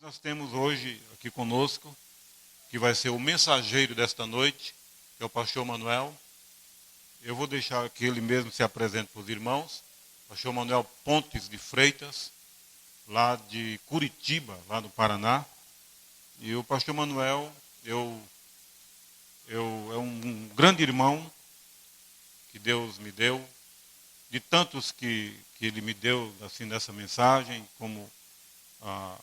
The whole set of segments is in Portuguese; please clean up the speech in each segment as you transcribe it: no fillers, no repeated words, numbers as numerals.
Nós temos hoje aqui conosco, que vai ser o mensageiro desta noite, que é o pastor Manuel. Eu vou deixar que ele mesmo se apresente para os irmãos. Pastor Manuel Pontes de Freitas, lá de Curitiba, lá no Paraná. E o pastor Manuel, é um grande irmão que Deus me deu, de tantos que ele me deu assim nessa mensagem, como a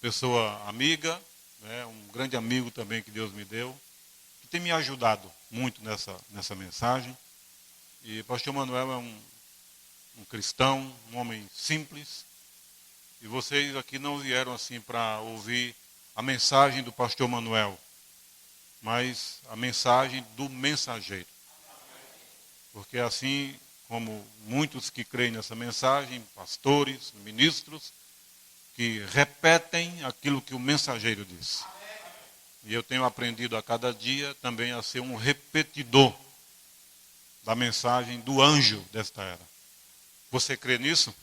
pessoa amiga, né, um grande amigo também que Deus me deu, que tem me ajudado muito nessa mensagem. E o pastor Manuel é um cristão, um homem simples, e vocês aqui não vieram assim para ouvir a mensagem do pastor Manuel, mas a mensagem do mensageiro. Porque assim como muitos que creem nessa mensagem, pastores, ministros, que repetem aquilo que o mensageiro diz. E eu tenho aprendido a cada dia também a ser um repetidor da mensagem do anjo desta era. Você crê nisso?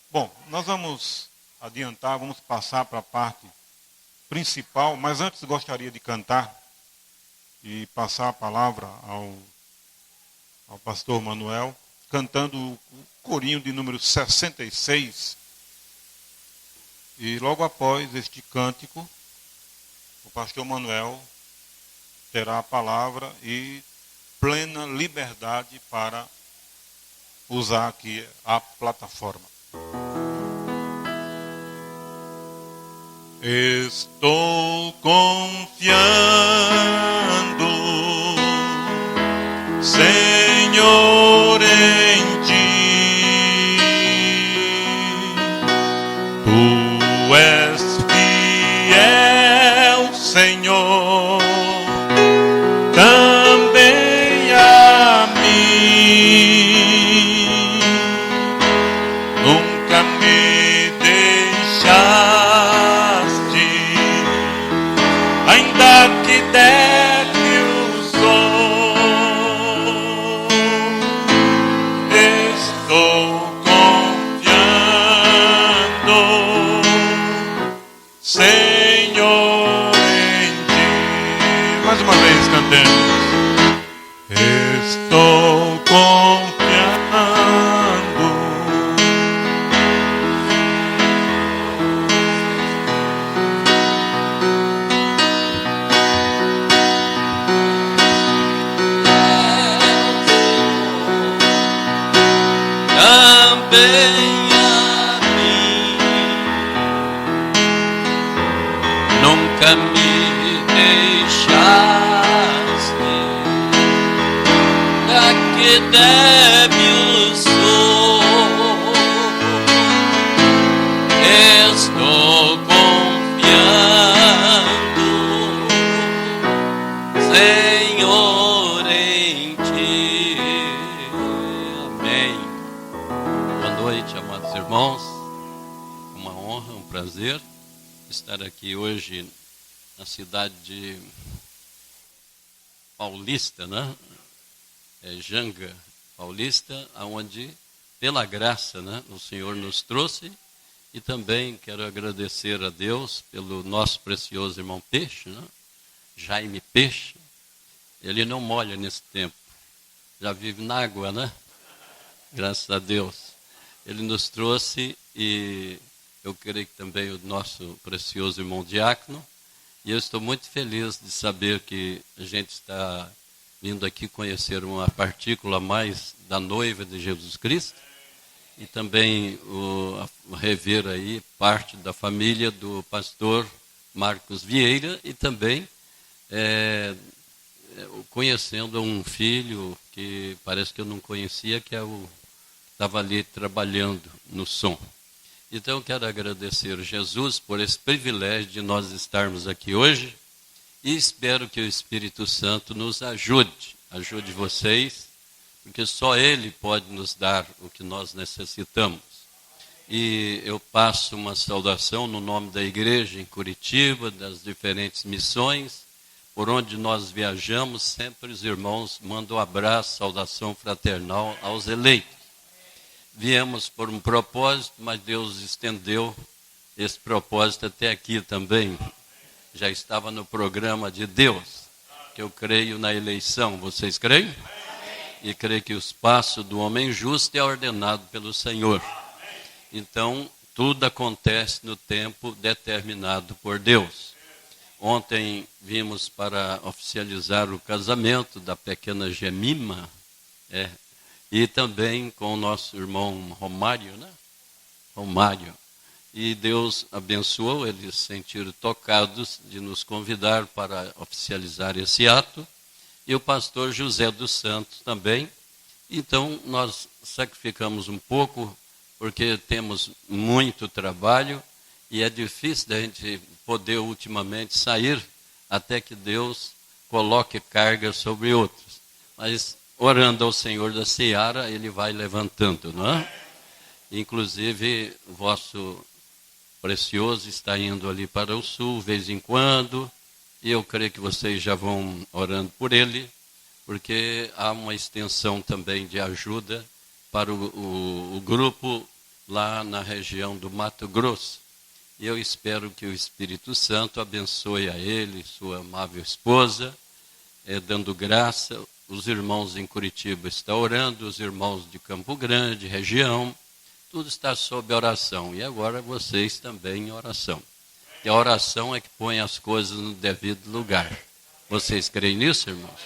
Bom, nós vamos adiantar, vamos passar para a parte principal, mas antes gostaria de cantar e passar a palavra ao pastor Manuel, cantando o corinho de número 66. E logo após este cântico, o pastor Manuel terá a palavra e plena liberdade para usar aqui a plataforma. Estou confiando, Senhor, em ti. Tu és fiel, Senhor, também a mim. Nunca me deixaste, ainda que deve o sol. Estou confiando, Senhor, em ti. Mais uma vez cantemos. Estou confiando. Também a mim. Nunca me deixaste, daqui deve o sol. Estou confiando, Senhor, em ti. Amém. Boa noite, amados irmãos. Uma honra, um prazer estar aqui hoje na cidade de Paulista, né? Janga Paulista, onde, pela graça, né, o Senhor nos trouxe. E também quero agradecer a Deus pelo nosso precioso irmão Peixe, né? Jaime Peixe. Ele não molha nesse tempo, já vive na água, né? Graças a Deus. Ele nos trouxe, e eu creio que também o nosso precioso irmão Diácono. E eu estou muito feliz de saber que a gente está vindo aqui conhecer uma partícula mais da noiva de Jesus Cristo. E também rever aí parte da família do pastor Marcos Vieira. E também conhecendo um filho que parece que eu não conhecia, que é o estava ali trabalhando no som. Então eu quero agradecer a Jesus por esse privilégio de nós estarmos aqui hoje, e espero que o Espírito Santo nos ajude vocês, porque só Ele pode nos dar o que nós necessitamos. E eu passo uma saudação no nome da igreja em Curitiba, das diferentes missões, por onde nós viajamos, sempre os irmãos mandam um abraço, saudação fraternal aos eleitos. Viemos por um propósito, mas Deus estendeu esse propósito até aqui também já estava no programa de Deus, que eu creio na eleição. Vocês creem? E creio que os passos do homem justo é ordenado pelo Senhor. Então, tudo acontece no tempo determinado por Deus. Ontem vimos para oficializar o casamento da pequena Gemima, e também com o nosso irmão Romário, né? Romário. E Deus abençoou, eles se sentiram tocados de nos convidar para oficializar esse ato. E o pastor José dos Santos também. Então, nós sacrificamos um pouco, porque temos muito trabalho e é difícil da gente poder ultimamente sair até que Deus coloque carga sobre outros. Mas, orando ao Senhor da Seara, Ele vai levantando, não é? Inclusive, o vosso precioso está indo ali para o sul, de vez em quando, e eu creio que vocês já vão orando por ele, porque há uma extensão também de ajuda para o grupo lá na região do Mato Grosso. E eu espero que o Espírito Santo abençoe a ele, sua amável esposa, dando graça. Os irmãos em Curitiba estão orando, os irmãos de Campo Grande, região, tudo está sob oração. E agora vocês também em oração. E a oração é que põe as coisas no devido lugar. Vocês creem nisso, irmãos?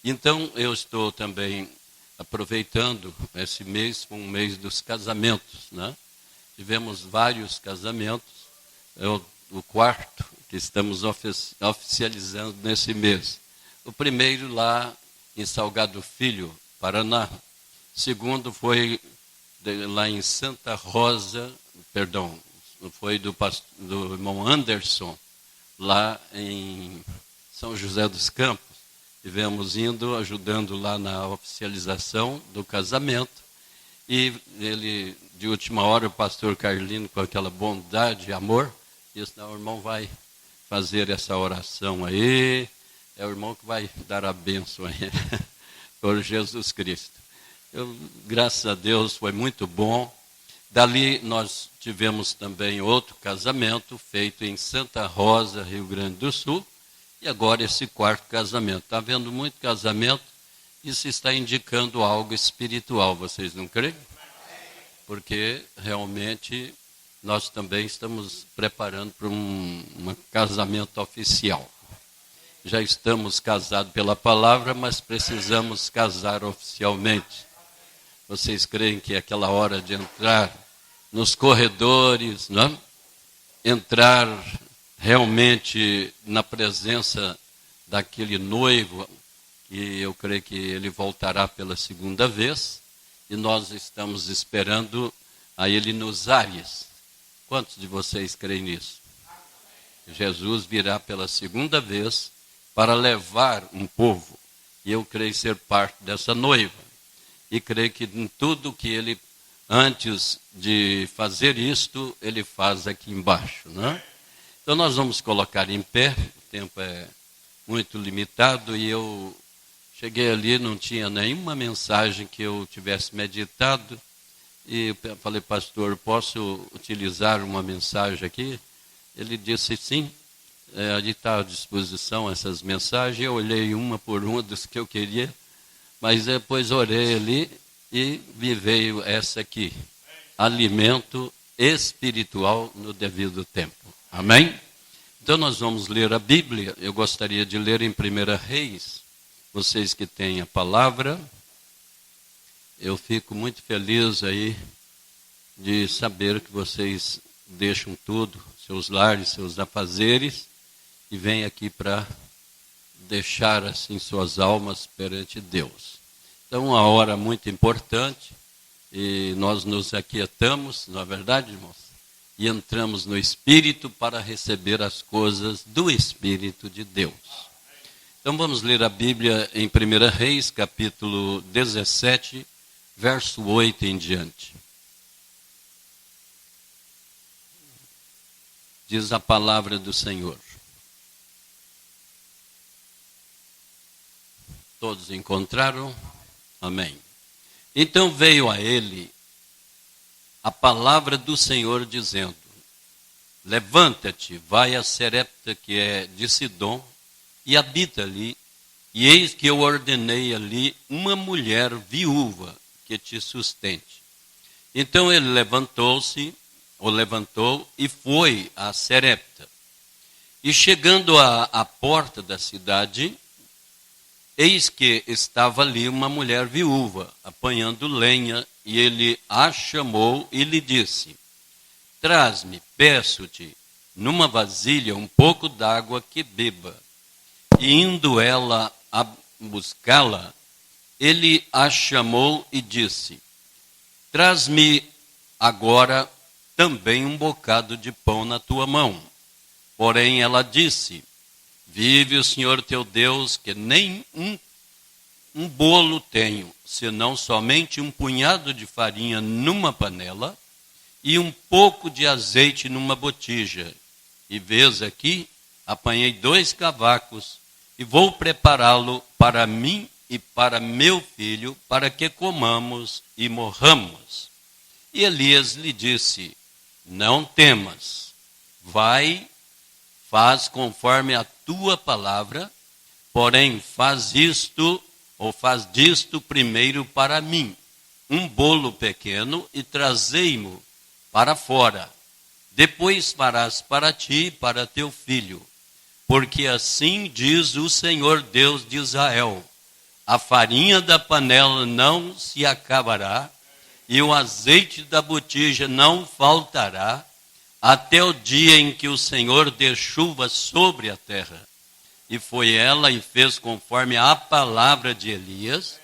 Então, eu estou também aproveitando esse mês, um mês dos casamentos, né? Tivemos vários casamentos, o quarto que estamos oficializando nesse mês. O primeiro lá em Salgado Filho, Paraná. O segundo foi lá em Santa Rosa, foi do irmão Anderson, lá em São José dos Campos. Estivemos ajudando lá na oficialização do casamento. E ele, de última hora, o pastor Carlino, com aquela bondade e amor, disse: não, o irmão vai fazer essa oração aí, é o irmão que vai dar a bênção aí, por Jesus Cristo. Graças a Deus, foi muito bom. Dali nós tivemos também outro casamento feito em Santa Rosa, Rio Grande do Sul, e agora esse quarto casamento. Está havendo muito casamento, isso está indicando algo espiritual, vocês não creem? Porque realmente nós também estamos preparando para um casamento oficial. Já estamos casados pela palavra, mas precisamos casar oficialmente. Vocês creem que é aquela hora de entrar nos corredores, não? Entrar realmente na presença daquele noivo, e eu creio que ele voltará pela segunda vez, e nós estamos esperando a ele nos ares. Quantos de vocês creem nisso? Jesus virá pela segunda vez para levar um povo, e eu creio ser parte dessa noiva. E creio que em tudo que ele, antes de fazer isto, ele faz aqui embaixo, né? Então nós vamos colocar em pé, o tempo é muito limitado, e eu cheguei ali, não tinha nenhuma mensagem que eu tivesse meditado, e falei: pastor, posso utilizar uma mensagem aqui? Ele disse sim, ali está à disposição essas mensagens. Eu olhei uma por uma dos que eu queria, mas depois orei ali e me veio essa aqui: alimento espiritual no devido tempo. Amém? Então nós vamos ler a Bíblia. Eu gostaria de ler em 1 Reis. Vocês que têm a palavra, eu fico muito feliz aí de saber que vocês deixam tudo, seus lares, seus afazeres, e vêm aqui para deixar assim suas almas perante Deus. Então, uma hora muito importante, e nós nos aquietamos, não é verdade, irmãos? E entramos no Espírito para receber as coisas do Espírito de Deus. Então vamos ler a Bíblia em 1 Reis, capítulo 17, verso 8 em diante. Diz a palavra do Senhor. Todos encontraram? Amém. Então veio a ele a palavra do Senhor dizendo: levanta-te, vai a Serepta, que é de Sidom, e habita ali, e eis que eu ordenei ali uma mulher viúva que te sustente. Então ele levantou e foi a Serepta. E chegando à porta da cidade, eis que estava ali uma mulher viúva, apanhando lenha, e ele a chamou e lhe disse: traz-me, peço-te, numa vasilha um pouco d'água que beba. E indo ela a buscá-la, ele a chamou e disse: traz-me agora também um bocado de pão na tua mão. Porém ela disse: vive o Senhor teu Deus, que nem um bolo tenho, senão somente um punhado de farinha numa panela e um pouco de azeite numa botija. E vês aqui, apanhei 2 cavacos e vou prepará-lo para mim e para meu filho, para que comamos e morramos. E Elias lhe disse: não temas, vai, faz conforme a tua palavra, porém faz disto primeiro para mim um bolo pequeno e trazei-mo para fora. Depois farás para ti e para teu filho, porque assim diz o Senhor Deus de Israel: a farinha da panela não se acabará, e o azeite da botija não faltará, até o dia em que o Senhor dê chuva sobre a terra. E foi ela e fez conforme a palavra de Elias,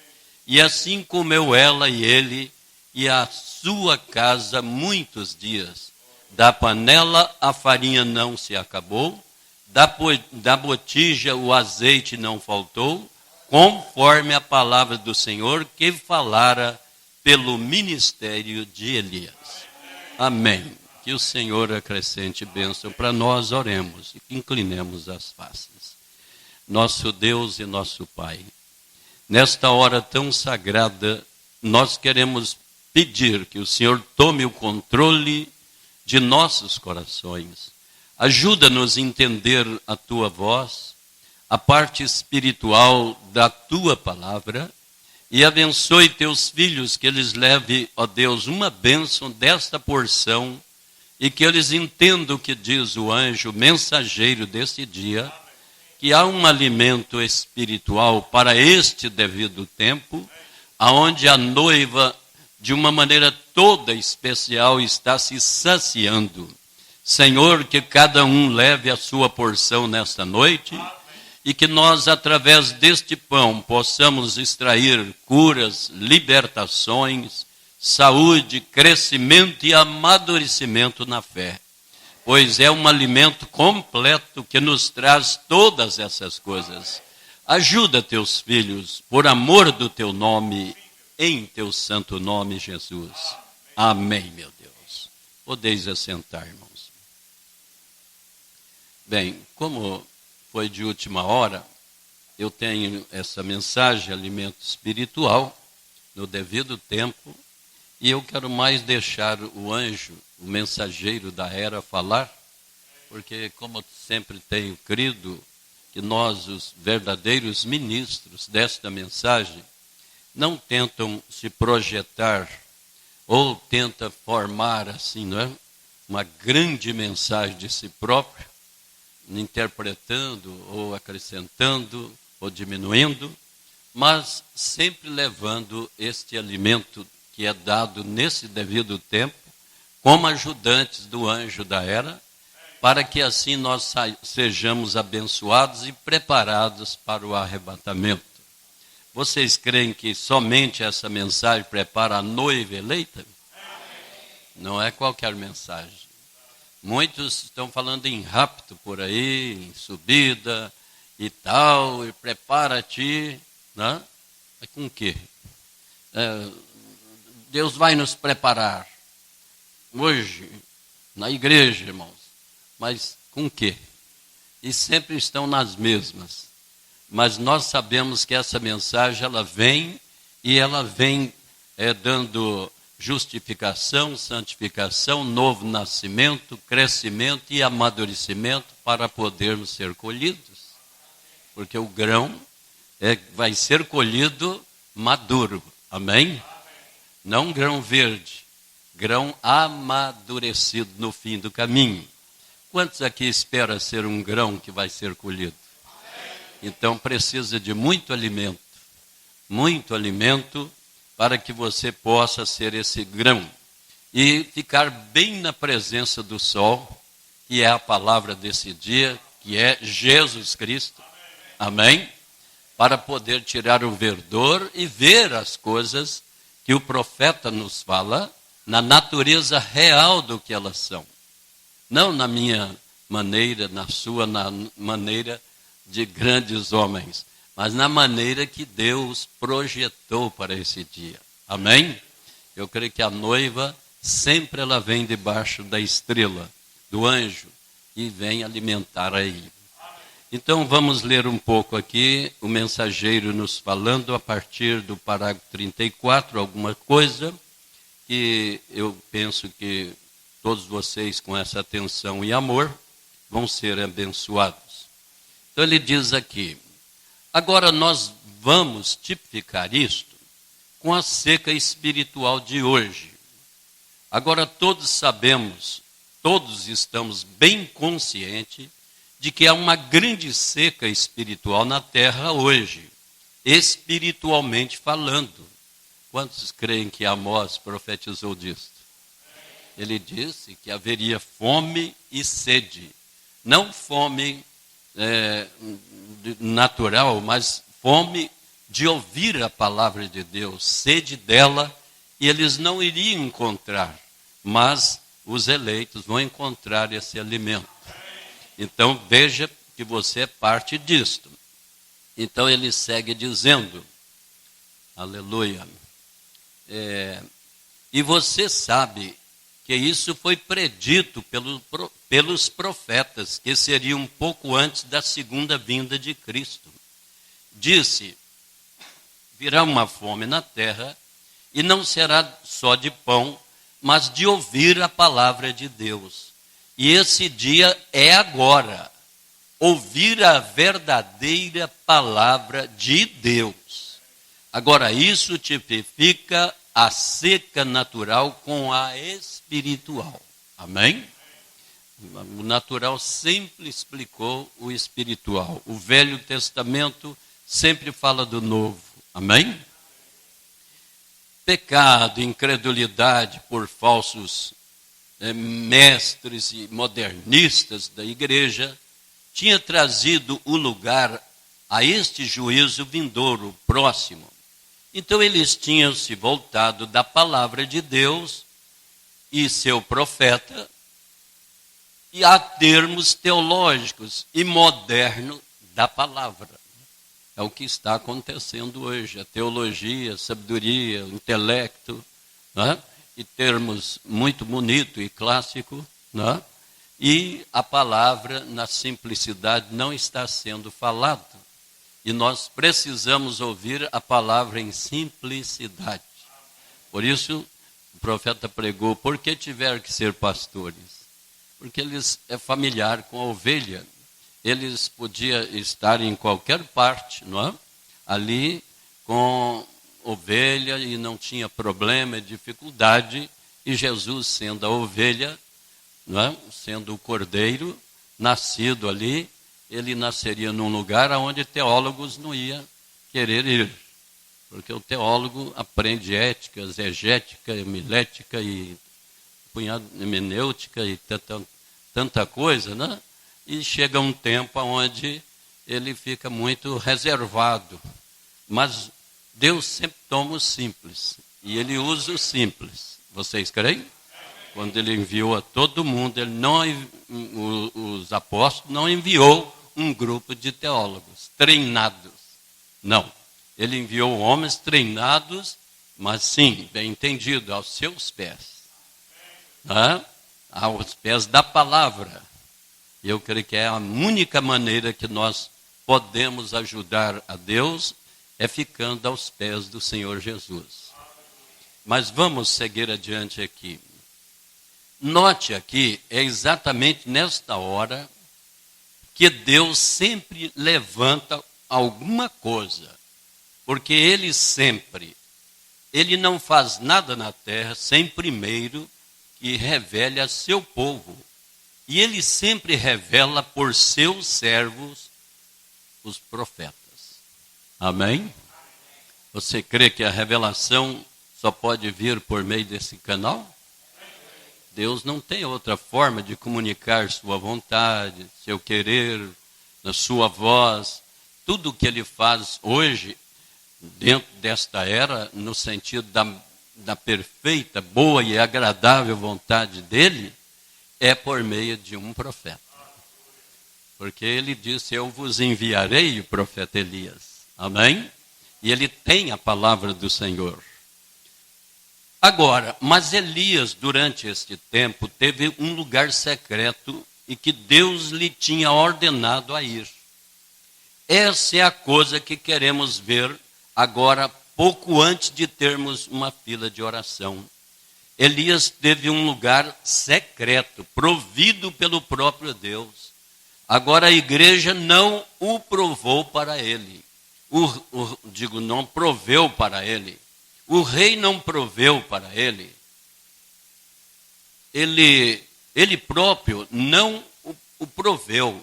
e assim comeu ela e ele e a sua casa muitos dias. Da panela a farinha não se acabou, da botija o azeite não faltou, conforme a palavra do Senhor que falara pelo ministério de Elias. Amém. Que o Senhor acrescente bênção para nós, oremos e inclinemos as faces. Nosso Deus e nosso Pai, nesta hora tão sagrada, nós queremos pedir que o Senhor tome o controle de nossos corações. Ajuda-nos a entender a tua voz, a parte espiritual da tua palavra, e abençoe teus filhos, que eles levem, ó Deus, uma bênção desta porção, e que eles entendam o que diz o anjo mensageiro desse dia, que há um alimento espiritual para este devido tempo, aonde a noiva, de uma maneira toda especial, está se saciando. Senhor, que cada um leve a sua porção nesta noite, e que nós, através deste pão, possamos extrair curas, libertações, saúde, crescimento e amadurecimento na fé. Pois é um alimento completo que nos traz todas essas coisas. Ajuda teus filhos, por amor do teu nome, em teu santo nome, Jesus. Amém, meu Deus. Podeis assentar, irmãos. Bem, como foi de última hora, eu tenho essa mensagem, alimento espiritual, no devido tempo, e eu quero mais deixar o anjo, o mensageiro da era, falar, porque como sempre tenho crido, que nós, os verdadeiros ministros desta mensagem, não tentam se projetar ou tenta formar assim, não é? Uma grande mensagem de si próprio, interpretando ou acrescentando ou diminuindo, mas sempre levando este alimento que é dado nesse devido tempo, como ajudantes do anjo da era, para que assim nós sejamos abençoados e preparados para o arrebatamento. Vocês creem que somente essa mensagem prepara a noiva eleita? Não é qualquer mensagem. Muitos estão falando em rapto por aí, em subida e tal, e prepara-te, né? Mas com o quê? Deus vai nos preparar hoje, na igreja, irmãos, mas com o quê? E sempre estão nas mesmas. Mas nós sabemos que essa mensagem, ela vem, e ela vem dando justificação, santificação, novo nascimento, crescimento e amadurecimento para podermos ser colhidos. Porque o grão vai ser colhido maduro. Amém? Não grão verde, grão amadurecido no fim do caminho. Quantos aqui esperam ser um grão que vai ser colhido? Então precisa de muito alimento para que você possa ser esse grão e ficar bem na presença do sol, que é a palavra desse dia, que é Jesus Cristo. Amém? Para poder tirar o verdor e ver as coisas que o profeta nos fala na natureza real do que elas são. Não na minha maneira, na sua maneira de grandes homens, mas na maneira que Deus projetou para esse dia. Amém? Eu creio que a noiva sempre ela vem debaixo da estrela, do anjo, e vem alimentar aí. Então vamos ler um pouco aqui, o mensageiro nos falando a partir do parágrafo 34, alguma coisa que eu penso que todos vocês com essa atenção e amor vão ser abençoados. Então ele diz aqui: agora nós vamos tipificar isto com a seca espiritual de hoje. Agora todos sabemos, todos estamos bem conscientes de que há uma grande seca espiritual na terra hoje, espiritualmente falando. Quantos creem que Amós profetizou disso? Ele disse que haveria fome e sede. Não fome natural, mas fome de ouvir a palavra de Deus, sede dela, e eles não iriam encontrar, mas os eleitos vão encontrar esse alimento. Então veja que você é parte disto. Então ele segue dizendo, aleluia, e você sabe que isso foi predito pelos profetas, que seria um pouco antes da segunda vinda de Cristo. Disse, virá uma fome na terra, e não será só de pão, mas de ouvir a palavra de Deus. E esse dia é agora, ouvir a verdadeira palavra de Deus. Agora, isso tipifica a seca natural com a espiritual. Amém? O natural sempre explicou o espiritual. O Velho Testamento sempre fala do novo. Amém? Pecado, incredulidade por falsos mestres e modernistas da igreja tinha trazido o lugar a este juízo vindouro, próximo. Então eles tinham se voltado da palavra de Deus e seu profeta e a termos teológicos e modernos da palavra. É o que está acontecendo hoje, a teologia, a sabedoria, o intelecto, né? E termos muito bonito e clássico, né? E a palavra na simplicidade não está sendo falada. E nós precisamos ouvir a palavra em simplicidade. Por isso, o profeta pregou, por que tiveram que ser pastores? Porque eles é familiar com a ovelha. Eles podiam estar em qualquer parte, não é? Ali com ovelha e não tinha problema, dificuldade. E Jesus, sendo a ovelha, não é? Sendo o cordeiro, nascido ali, ele nasceria num lugar onde teólogos não iam querer ir. Porque o teólogo aprende ética, exegética, homilética e punhado hermenêutica e tanta coisa, né? E chega um tempo onde ele fica muito reservado. Mas Deus sempre toma o simples. E ele usa o simples. Vocês creem? Quando ele enviou a todo mundo, ele não, os apóstolos não enviou um grupo de teólogos treinados. Não. Ele enviou homens treinados, mas sim, bem entendido, aos seus pés. Né? Aos pés da palavra. E eu creio que é a única maneira que nós podemos ajudar a Deus é ficando aos pés do Senhor Jesus. Mas vamos seguir adiante aqui. Note aqui, é exatamente nesta hora que Deus sempre levanta alguma coisa. Porque Ele não faz nada na terra sem primeiro que revele a seu povo. E Ele sempre revela por seus servos, os profetas. Amém? Você crê que a revelação só pode vir por meio desse canal? Deus não tem outra forma de comunicar sua vontade, seu querer, na sua voz. Tudo o que Ele faz hoje, dentro desta era, no sentido da perfeita, boa e agradável vontade dEle, é por meio de um profeta. Porque Ele disse, eu vos enviarei o profeta Elias. Amém? E ele tem a palavra do Senhor. Agora, mas Elias, durante este tempo, teve um lugar secreto e que Deus lhe tinha ordenado a ir. Essa é a coisa que queremos ver agora, pouco antes de termos uma fila de oração. Elias teve um lugar secreto, provido pelo próprio Deus. Agora a igreja não o provou para ele. Não proveu para ele. O rei não proveu para ele. Ele próprio não o proveu.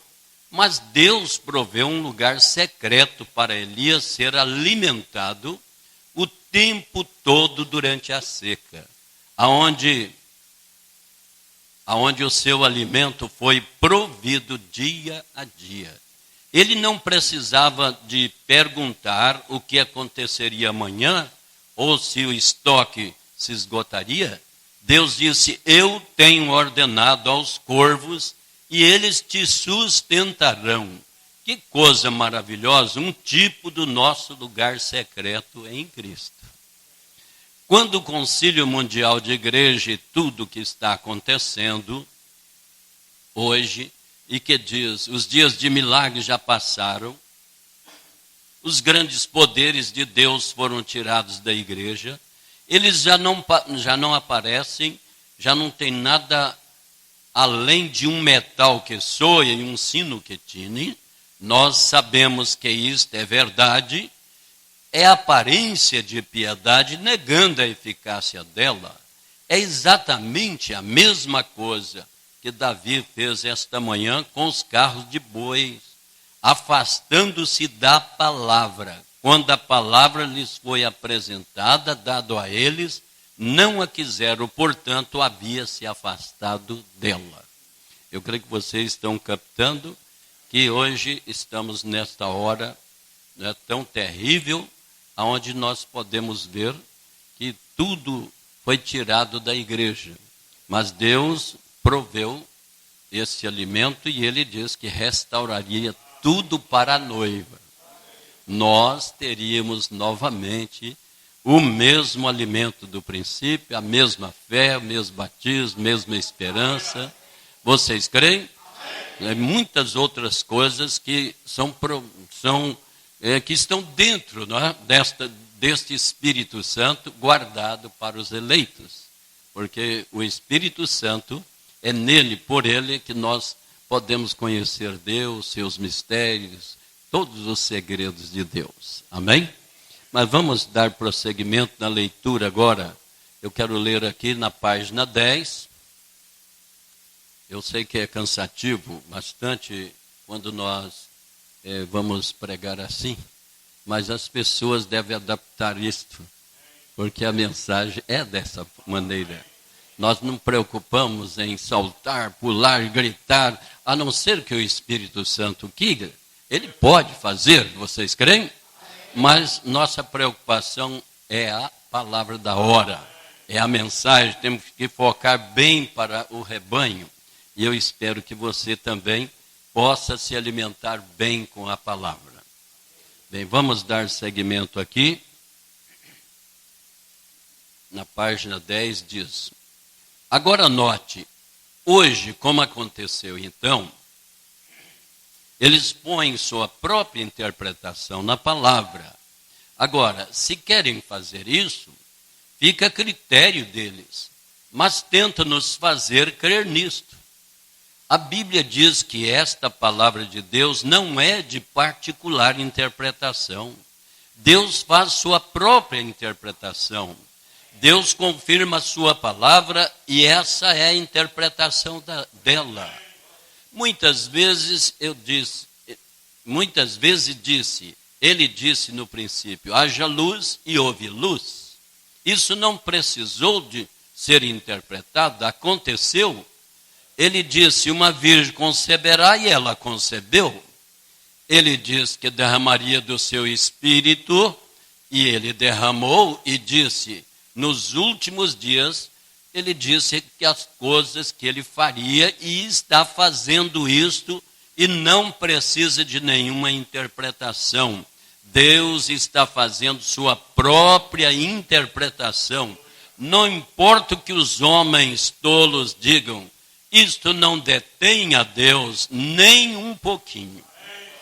Mas Deus proveu um lugar secreto para Elias ser alimentado o tempo todo durante a seca. Aonde o seu alimento foi provido dia a dia. Ele não precisava de perguntar o que aconteceria amanhã, ou se o estoque se esgotaria. Deus disse, eu tenho ordenado aos corvos e eles te sustentarão. Que coisa maravilhosa, um tipo do nosso lugar secreto em Cristo. Quando o Concílio Mundial de Igreja e tudo que está acontecendo hoje, e que diz, os dias de milagres já passaram, os grandes poderes de Deus foram tirados da igreja, eles já não aparecem, já não tem nada além de um metal que soa e um sino que tine. Nós sabemos que isto é verdade, é aparência de piedade negando a eficácia dela. É exatamente a mesma coisa que Davi fez esta manhã com os carros de bois, afastando-se da palavra. Quando a palavra lhes foi apresentada, dado a eles, não a quiseram, portanto, havia se afastado dela. Eu creio que vocês estão captando que hoje estamos nesta hora tão terrível, onde nós podemos ver que tudo foi tirado da igreja. Mas Deus proveu esse alimento e ele diz que restauraria tudo para a noiva. Nós teríamos novamente o mesmo alimento do princípio, a mesma fé, o mesmo batismo, a mesma esperança. Vocês creem? Muitas outras coisas que que estão dentro, não é? deste Espírito Santo guardado para os eleitos. Porque o Espírito Santo é nele, por ele, que nós podemos conhecer Deus, seus mistérios, todos os segredos de Deus. Amém? Mas vamos dar prosseguimento na leitura agora. Eu quero ler aqui na página 10. Eu sei que é cansativo bastante quando nós vamos pregar assim, mas as pessoas devem adaptar isto, porque a mensagem é dessa maneira. Nós não preocupamos em saltar, pular, gritar, a não ser que o Espírito Santo queira. Ele pode fazer, vocês creem? Mas nossa preocupação é a palavra da hora, é a mensagem, temos que focar bem para o rebanho. E eu espero que você também possa se alimentar bem com a palavra. Bem, vamos dar seguimento aqui. Na página 10 diz: agora note, hoje, como aconteceu então, eles põem sua própria interpretação na palavra. Agora, se querem fazer isso, fica a critério deles, mas tenta nos fazer crer nisto. A Bíblia diz que esta palavra de Deus não é de particular interpretação. Deus faz sua própria interpretação. Deus confirma a sua palavra e essa é a interpretação dela. Muitas vezes disse, ele disse no princípio, haja luz e houve luz. Isso não precisou de ser interpretado, aconteceu. Ele disse, uma virgem conceberá e ela concebeu. Ele disse que derramaria do seu espírito e ele derramou e disse, nos últimos dias, ele disse que as coisas que ele faria e está fazendo isto e não precisa de nenhuma interpretação. Deus está fazendo sua própria interpretação. Não importa o que os homens tolos digam, isto não detém a Deus nem um pouquinho.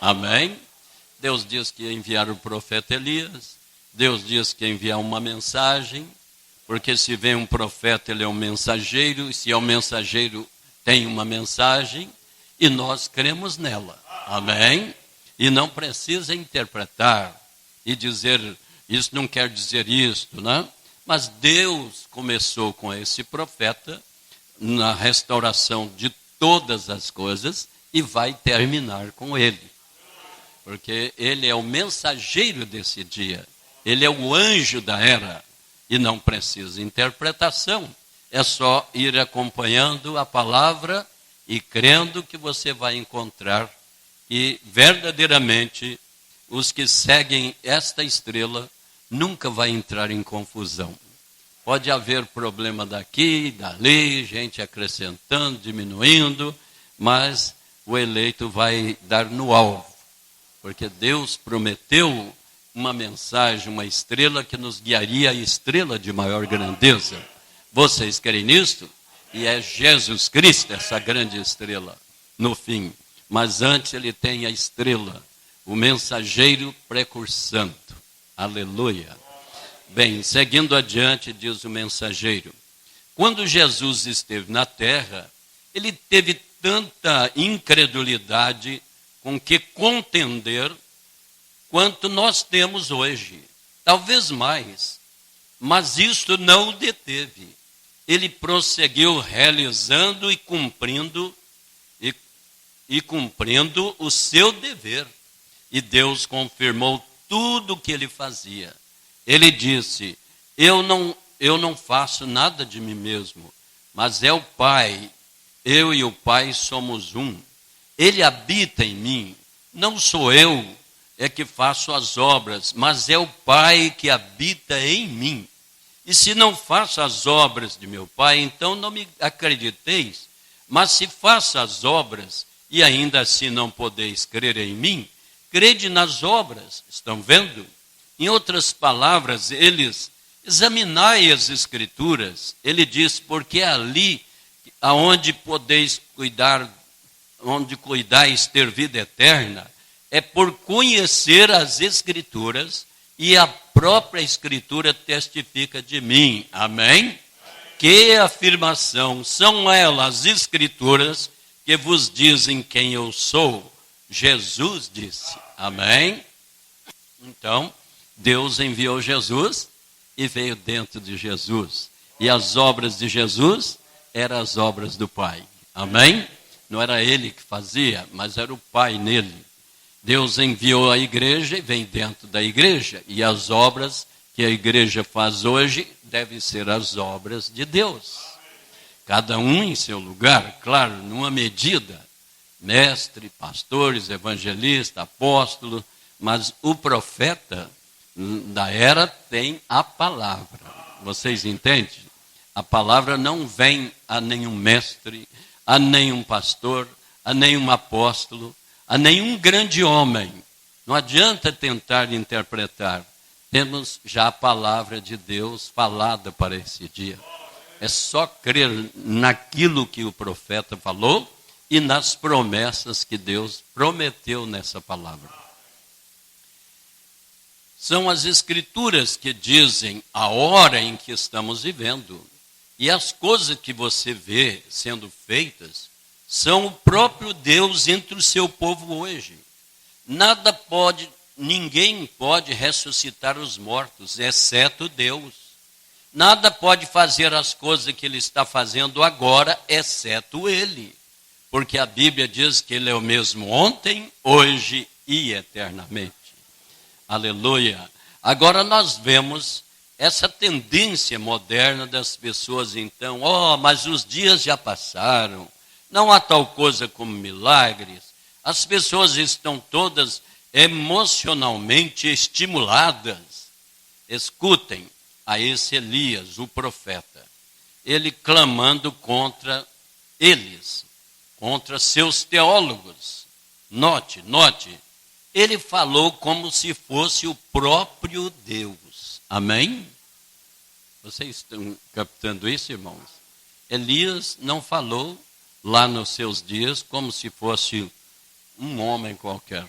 Amém? Deus diz que ia enviar o profeta Elias. Deus diz que ia enviar uma mensagem. Porque se vem um profeta, ele é um mensageiro. E se é um mensageiro, tem uma mensagem. E nós cremos nela. Amém? E não precisa interpretar e dizer, isso não quer dizer isto, né? Mas Deus começou com esse profeta na restauração de todas as coisas e vai terminar com ele. Porque ele é o mensageiro desse dia. Ele é o anjo da era. E não precisa interpretação. É só ir acompanhando a palavra e crendo que você vai encontrar. E verdadeiramente os que seguem esta estrela nunca vai entrar em confusão. Pode haver problema daqui, dali, gente acrescentando, diminuindo, mas o eleito vai dar no alvo. Porque Deus prometeu uma mensagem, uma estrela que nos guiaria a estrela de maior grandeza. Vocês querem nisto? E é Jesus Cristo, essa grande estrela, no fim. Mas antes ele tem a estrela, o mensageiro precursando. Aleluia. Bem, seguindo adiante, diz o mensageiro. Quando Jesus esteve na terra, ele teve tanta incredulidade com que contender quanto nós temos hoje. Talvez mais. Mas isto não o deteve. Ele prosseguiu realizando e cumprindo o seu dever. E Deus confirmou tudo o que ele fazia. Ele disse, eu não faço nada de mim mesmo, mas é o Pai. Eu e o Pai somos um. Ele habita em mim. Não sou eu que faço as obras, mas é o Pai que habita em mim. E se não faço as obras de meu Pai, então não me acrediteis. Mas se faço as obras e ainda assim não podeis crer em mim, crede nas obras. Estão vendo? Em outras palavras, eles examinai as Escrituras. Ele diz, porque é ali aonde podeis cuidar, onde cuidais ter vida eterna, é por conhecer as Escrituras e a própria Escritura testifica de mim. Amém? Que afirmação são elas as Escrituras que vos dizem quem eu sou? Jesus disse. Amém? Então, Deus enviou Jesus e veio dentro de Jesus. E as obras de Jesus eram as obras do Pai. Amém? Não era ele que fazia, mas era o Pai nele. Deus enviou a igreja e vem dentro da igreja. E as obras que a igreja faz hoje devem ser as obras de Deus. Cada um em seu lugar, claro, numa medida. Mestre, pastores, evangelista, apóstolo. Mas o profeta da era tem a palavra. Vocês entendem? A palavra não vem a nenhum mestre, a nenhum pastor, a nenhum apóstolo, a nenhum grande homem. Não adianta tentar interpretar. Temos já a palavra de Deus falada para esse dia. É só crer naquilo que o profeta falou e nas promessas que Deus prometeu nessa palavra. São as Escrituras que dizem a hora em que estamos vivendo. E as coisas que você vê sendo feitas são o próprio Deus entre o seu povo hoje. Ninguém pode ressuscitar os mortos, exceto Deus. Nada pode fazer as coisas que ele está fazendo agora, exceto ele. Porque a Bíblia diz que ele é o mesmo ontem, hoje e eternamente. Aleluia. Agora nós vemos essa tendência moderna das pessoas, então, mas os dias já passaram, não há tal coisa como milagres. As pessoas estão todas emocionalmente estimuladas. Escutem a esse Elias, o profeta, ele clamando contra eles, contra seus teólogos. Note, ele falou como se fosse o próprio Deus. Amém? Vocês estão captando isso, irmãos? Elias não falou lá nos seus dias como se fosse um homem qualquer,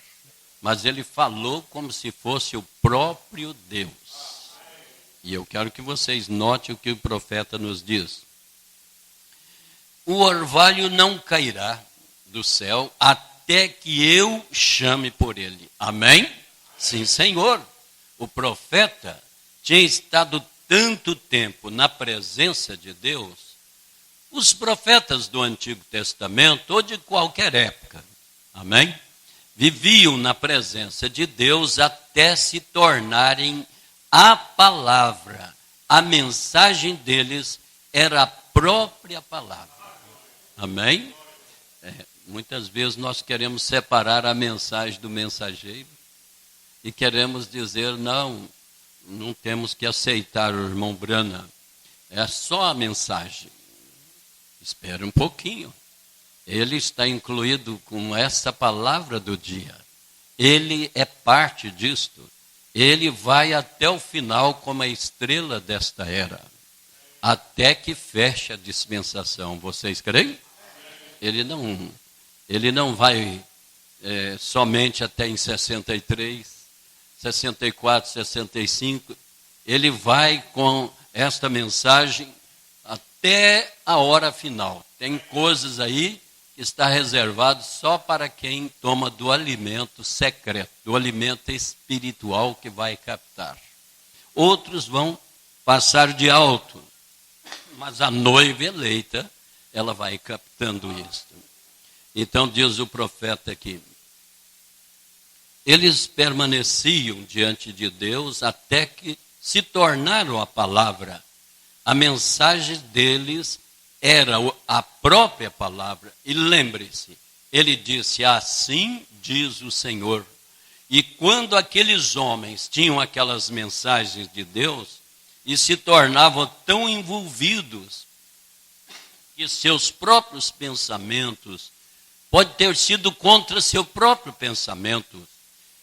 mas ele falou como se fosse o próprio Deus. E eu quero que vocês notem o que o profeta nos diz. O orvalho não cairá do céu até que eu chame por ele. Amém? Sim, Senhor. O profeta tinha estado tanto tempo na presença de Deus. Os profetas do Antigo Testamento, ou de qualquer época, amém? Viviam na presença de Deus até se tornarem a palavra. A mensagem deles era a própria palavra. Amém? Muitas vezes nós queremos separar a mensagem do mensageiro e queremos dizer, não temos que aceitar o irmão Branham. É só a mensagem. Espere um pouquinho. Ele está incluído com essa palavra do dia. Ele é parte disto. Ele vai até o final como a estrela desta era. Até que feche a dispensação. Vocês creem? Ele não vai somente até em 63, 64, 65. Ele vai com esta mensagem até a hora final. Tem coisas aí que está reservado só para quem toma do alimento secreto, do alimento espiritual que vai captar. Outros vão passar de alto, mas a noiva eleita, ela vai captando isto. Então diz o profeta aqui, eles permaneciam diante de Deus até que se tornaram a palavra. A mensagem deles era a própria palavra. E lembre-se, ele disse, assim diz o Senhor. E quando aqueles homens tinham aquelas mensagens de Deus e se tornavam tão envolvidos que seus próprios pensamentos podem ter sido contra seu próprio pensamento.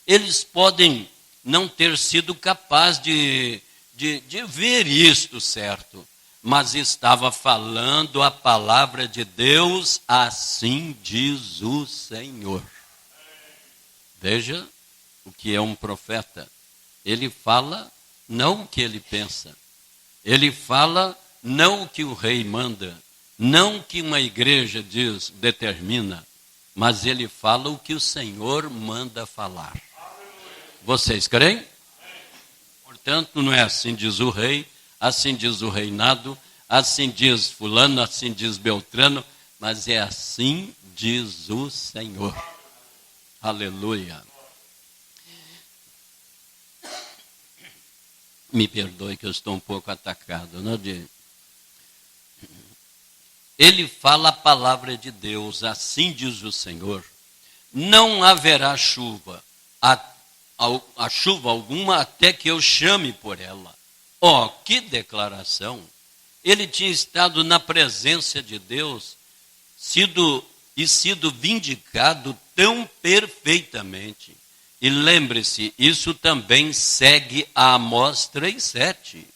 Eles podem não ter sido capazes de ver isto certo, mas estava falando a palavra de Deus, assim diz o Senhor. Veja o que é um profeta. Ele fala não o que ele pensa. Ele fala não o que o rei manda, não o que uma igreja diz, determina, mas ele fala o que o Senhor manda falar. Vocês creem? Portanto, não é assim diz o rei, assim diz o reinado, assim diz fulano, assim diz Beltrano, mas é assim diz o Senhor. Aleluia. Me perdoe que eu estou um pouco atacado, não é? Ele fala a palavra de Deus, assim diz o Senhor. Não haverá chuva, a chuva alguma até que eu chame por ela. Que declaração! Ele tinha estado na presença de Deus, sido vindicado tão perfeitamente. E lembre-se, isso também segue a Amós 3:7.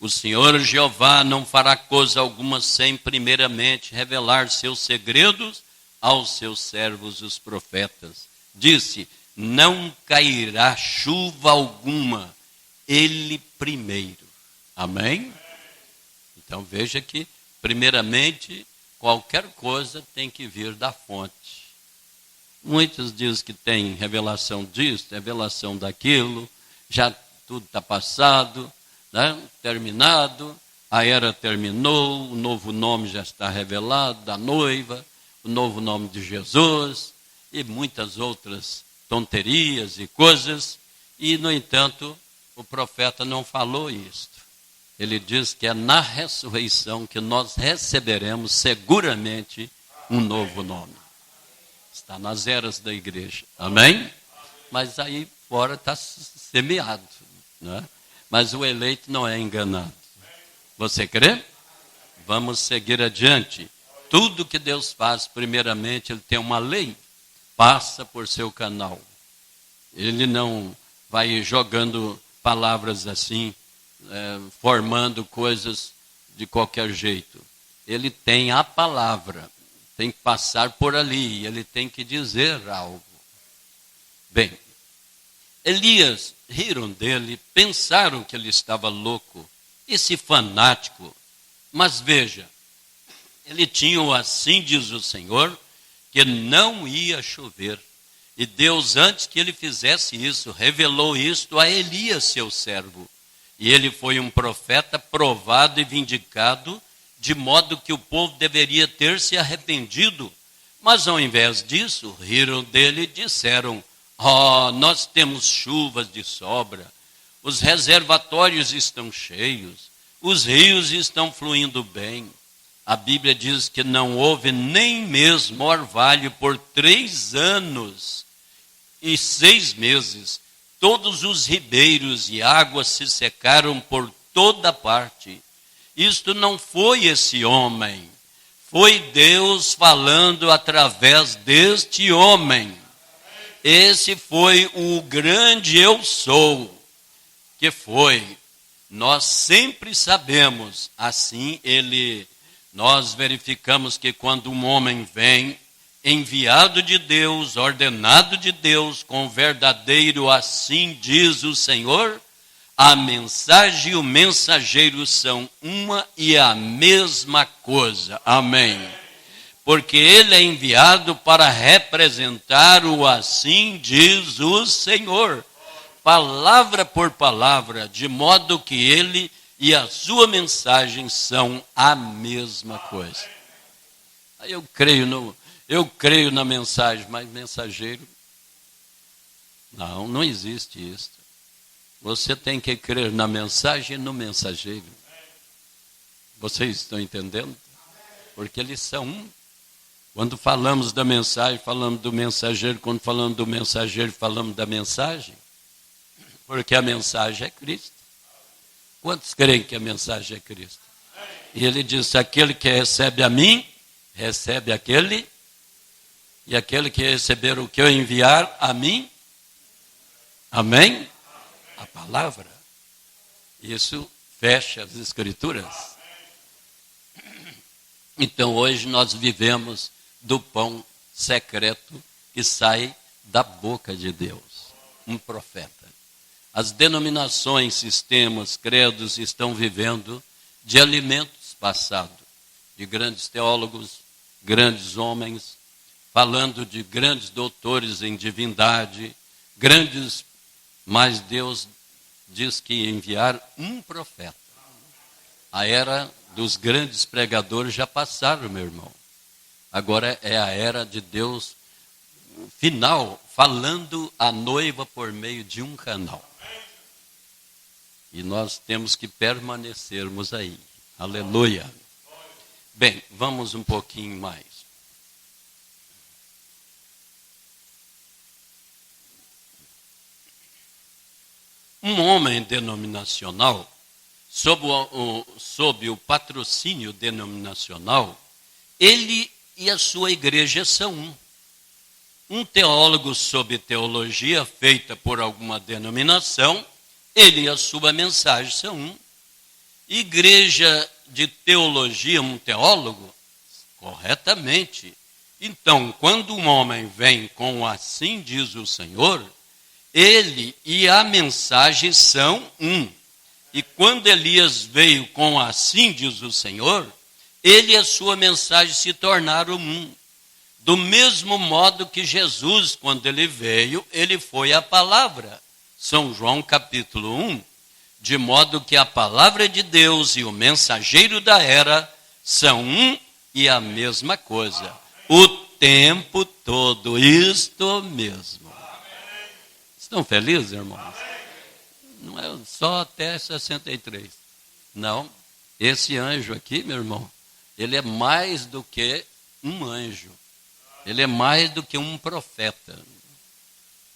O Senhor Jeová não fará coisa alguma sem primeiramente revelar seus segredos aos seus servos, os profetas. Disse, não cairá chuva alguma ele primeiro. Amém? Então veja que, primeiramente, qualquer coisa tem que vir da fonte. Muitos dizem que tem revelação disso, revelação daquilo, já tudo está passado, né? Terminado, a era terminou, o novo nome já está revelado, da noiva, o novo nome de Jesus, e muitas outras tonterias e coisas, e, no entanto, o profeta não falou isto. Ele diz que é na ressurreição que nós receberemos seguramente um novo nome. Está nas eras da igreja. Amém? Mas aí fora está semeado, né? Mas o eleito não é enganado. Você crê? Vamos seguir adiante. Tudo que Deus faz, primeiramente, Ele tem uma lei. Passa por seu canal. Ele não vai jogando palavras assim, formando coisas de qualquer jeito. Ele tem a palavra. Tem que passar por ali. Ele tem que dizer algo. Bem, Elias, riram dele, pensaram que ele estava louco. Esse fanático. Mas veja, ele tinha o assim diz o Senhor, que não ia chover. E Deus, antes que ele fizesse isso, revelou isto a Elias, seu servo. E ele foi um profeta provado e vindicado, de modo que o povo deveria ter se arrependido. Mas ao invés disso, riram dele e disseram: nós temos chuvas de sobra, os reservatórios estão cheios, os rios estão fluindo bem. A Bíblia diz que não houve nem mesmo orvalho por 3 anos e 6 meses. Todos os ribeiros e águas se secaram por toda parte. Isto não foi esse homem, foi Deus falando através deste homem. Esse foi o grande eu sou, que foi. Nós sempre sabemos, assim nós verificamos que quando um homem vem, enviado de Deus, ordenado de Deus, com verdadeiro assim diz o Senhor, a mensagem e o mensageiro são uma e a mesma coisa. Amém. Porque ele é enviado para representar o assim diz o Senhor, palavra por palavra, de modo que ele e a sua mensagem são a mesma coisa. Eu creio na mensagem, mas mensageiro, não existe isso. Você tem que crer na mensagem e no mensageiro. Vocês estão entendendo? Porque eles são um. Quando falamos da mensagem, falamos do mensageiro. Quando falamos do mensageiro, falamos da mensagem. Porque a mensagem é Cristo. Quantos creem que a mensagem é Cristo? E ele diz: aquele que recebe a mim, recebe aquele. E aquele que receber o que eu enviar a mim. Amém? A palavra. Isso fecha as Escrituras. Então hoje nós vivemos do pão secreto que sai da boca de Deus. Um profeta. As denominações, sistemas, credos estão vivendo de alimentos passados. De grandes teólogos, grandes homens, falando de grandes doutores em divindade, grandes. Mas Deus diz que ia enviar um profeta. A era dos grandes pregadores já passaram, meu irmão. Agora é a era de Deus final, falando a noiva por meio de um canal. E nós temos que permanecermos aí. Aleluia. Bem, vamos um pouquinho mais. Um homem denominacional, sob o patrocínio denominacional, ele e a sua igreja são um. Um teólogo sob teologia feita por alguma denominação, ele e a sua mensagem são um. Igreja de teologia, um teólogo, corretamente. Então, quando um homem vem com assim diz o Senhor, ele e a mensagem são um. E quando Elias veio com assim diz o Senhor, ele e a sua mensagem se tornaram um. Do mesmo modo que Jesus, quando ele veio, ele foi a palavra. São João capítulo 1. De modo que a palavra de Deus e o mensageiro da era são um e a mesma coisa. O tempo todo, isto mesmo. Estão felizes, irmãos? Não é só até 63. Não, esse anjo aqui, meu irmão, ele é mais do que um anjo. Ele é mais do que um profeta.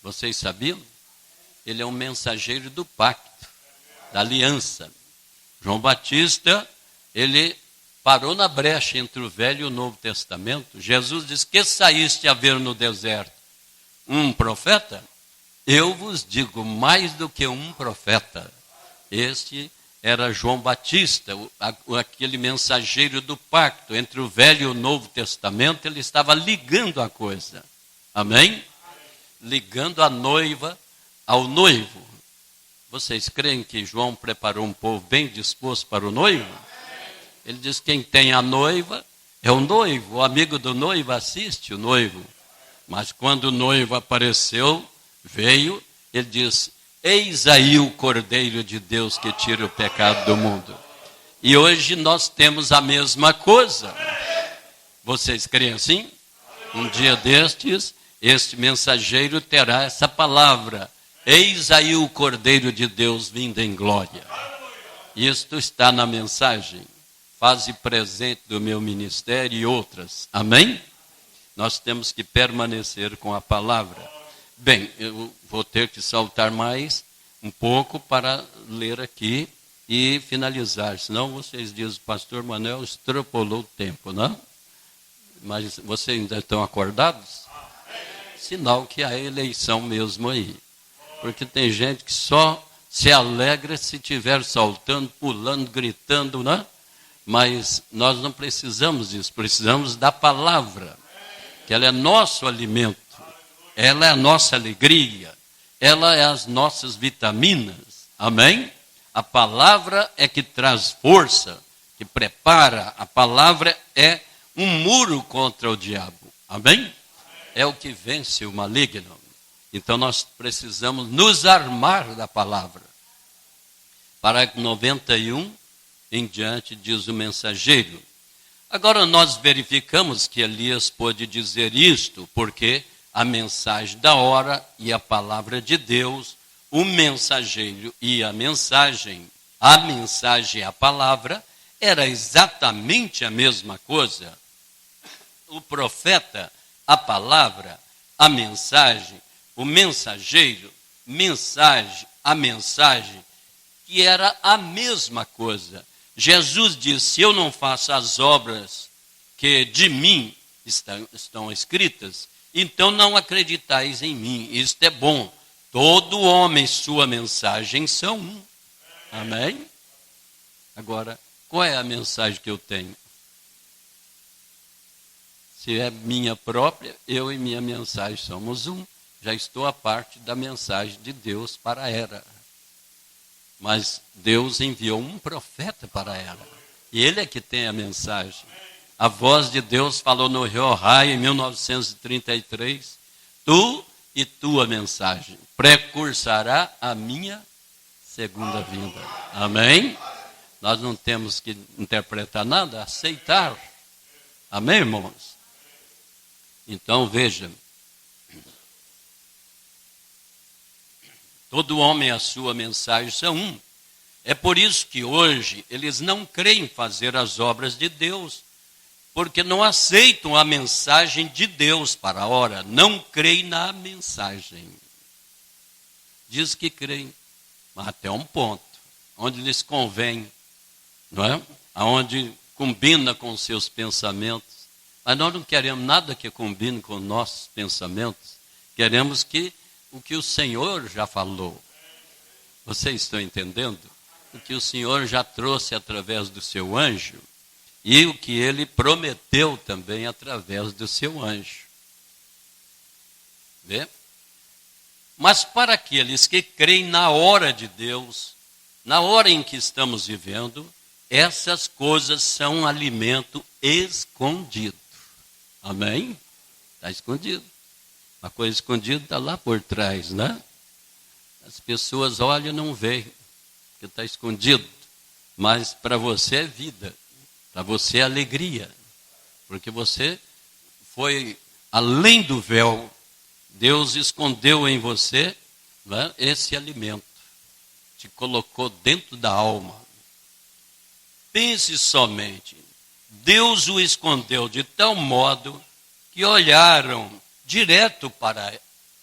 Vocês sabiam? Ele é um mensageiro do pacto, da aliança. João Batista, ele parou na brecha entre o Velho e o Novo Testamento. Jesus diz: que saíste a ver no deserto? Um profeta? Eu vos digo, mais do que um profeta. Este era João Batista, aquele mensageiro do pacto entre o Velho e o Novo Testamento. Ele estava ligando a coisa. Amém? Ligando a noiva ao noivo. Vocês creem que João preparou um povo bem disposto para o noivo? Ele diz: quem tem a noiva é o noivo. O amigo do noivo assiste o noivo. Mas quando o noivo apareceu, veio, ele diz: eis aí o Cordeiro de Deus que tira o pecado do mundo. E hoje nós temos a mesma coisa. Vocês creem assim? Um dia destes, este mensageiro terá essa palavra: eis aí o Cordeiro de Deus vindo em glória. Isto está na mensagem, fase presente do meu ministério e outras. Amém? Nós temos que permanecer com a palavra. Bem, eu vou ter que saltar mais um pouco para ler aqui e finalizar. Senão vocês dizem: o pastor Manuel extrapolou o tempo, não? Mas vocês ainda estão acordados? Sinal que há eleição mesmo aí. Porque tem gente que só se alegra se estiver saltando, pulando, gritando, né? Mas nós não precisamos disso. Precisamos da palavra, que ela é nosso alimento. Ela é a nossa alegria, ela é as nossas vitaminas, amém? A palavra é que traz força, que prepara, a palavra é um muro contra o diabo, amém? É o que vence o maligno. Então nós precisamos nos armar da palavra. Parágrafo 91, em diante, diz o mensageiro. Agora nós verificamos que Elias pôde dizer isto, porque a mensagem da hora e a palavra de Deus, o mensageiro e a mensagem e a palavra, era exatamente a mesma coisa. O profeta, a palavra, a mensagem, o mensageiro, mensagem, a mensagem, que era a mesma coisa. Jesus disse: se eu não faço as obras que de mim estão escritas, então não acreditais em mim. Isto é bom. Todo homem, sua mensagem são um. Amém? Agora, qual é a mensagem que eu tenho? Se é minha própria, eu e minha mensagem somos um. Já estou a parte da mensagem de Deus para a era. Mas Deus enviou um profeta para ela. E ele é que tem a mensagem. A voz de Deus falou no Rio Raio em 1933. Tu e tua mensagem precursará a minha segunda vinda. Amém? Nós não temos que interpretar nada, aceitar. Amém, irmãos? Então veja. Todo homem a sua mensagem são um. É por isso que hoje eles não creem fazer as obras de Deus, porque não aceitam a mensagem de Deus para a hora, não creem na mensagem. Diz que creem, mas até um ponto, onde lhes convém, não é? Aonde combina com os seus pensamentos. Mas nós não queremos nada que combine com nossos pensamentos, queremos que o que o Senhor já falou. Vocês estão entendendo? O que o Senhor já trouxe através do seu anjo e o que ele prometeu também através do seu anjo. Vê? Mas para aqueles que creem na hora de Deus, na hora em que estamos vivendo, essas coisas são um alimento escondido. Amém? Está escondido. Uma coisa escondida está lá por trás, né? As pessoas olham e não veem, porque está escondido. Mas para você é vida, para você é alegria, porque você foi além do véu. Deus escondeu em você, né, esse alimento, te colocou dentro da alma. Pense somente, Deus o escondeu de tal modo que olharam direto para